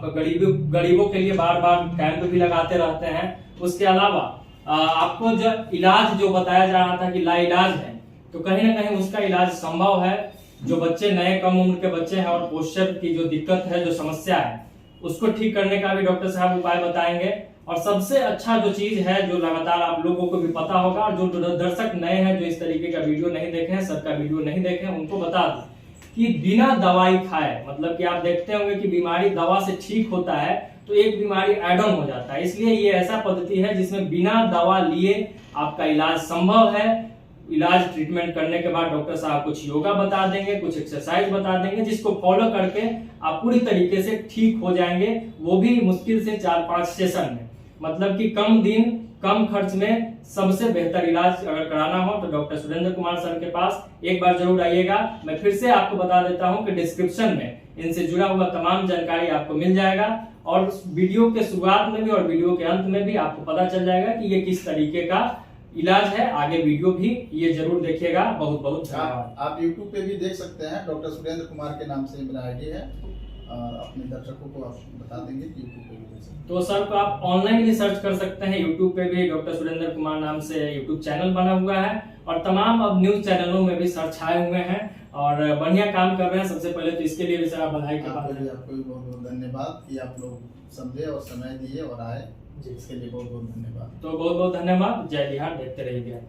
गरीबों के लिए बार बार कैंप भी लगाते रहते हैं। उसके अलावा आपको जो इलाज जो बताया जा रहा था कि लाइलाज है, तो कहीं ना कहीं उसका इलाज संभव है। जो बच्चे नए कम उम्र के बच्चे हैं और पोस्चर की जो दिक्कत है, जो समस्या है, उसको ठीक करने का भी डॉक्टर साहब उपाय बताएंगे। और सबसे अच्छा जो चीज है, जो लगातार आप लोगों को भी पता होगा, और जो दर्शक नए हैं जो इस तरीके का वीडियो नहीं देखे हैं, सर का वीडियो नहीं देखे हैं, उनको बता दें कि बिना दवाई खाए, मतलब कि आप देखते होंगे कि बीमारी दवा से ठीक होता है तो एक बीमारी एड ऑन हो जाता है, इसलिए ये ऐसा पद्धति है जिसमें बिना दवा लिए आपका इलाज संभव है। इलाज ट्रीटमेंट करने के बाद डॉक्टर साहब कुछ योगा बता देंगे, कुछ एक्सरसाइज बता देंगे, जिसको फॉलो करके आप पूरी तरीके से ठीक हो जाएंगे, वो भी मुश्किल से 4-5 सेशन में। मतलब कि कम दिन कम खर्च में सबसे बेहतर इलाज अगर कराना हो तो डॉक्टर सुरेंद्र कुमार सर के पास एक बार जरूर आइएगा। मैं फिर से आपको बता देता हूं कि डिस्क्रिप्शन में इनसे जुड़ा हुआ तमाम जानकारी आपको मिल जाएगा और वीडियो के शुरुआत में भी और वीडियो के अंत में भी आपको पता चल जाएगा कि ये किस तरीके का इलाज है। आगे वीडियो भी ये जरूर देखिएगा। बहुत बहुत धन्यवाद। आप YouTube पे भी देख सकते हैं, डॉक्टर सुरेंद्र कुमार के नाम से मेरा आईडी है और अपने दर्शकों को आप बता देंगे कि YouTube पे भी देख सकते हैं। तो सर को आप ऑनलाइन भी सर्च कर सकते हैं। YouTube पे भी डॉक्टर सुरेंद्र कुमार नाम से YouTube चैनल बना हुआ है और तमाम अब न्यूज चैनलों में भी सर छाए हुए हैं और बढ़िया काम कर रहे हैं। सबसे पहले तो इसके लिए भी सर बधाई के बाद आपको भी बहुत बहुत धन्यवाद कि आप लोग समझे और समय दिए और आए, इसके लिए बहुत बहुत धन्यवाद। तो बहुत बहुत धन्यवाद। जय बिहार। देखते रहिए।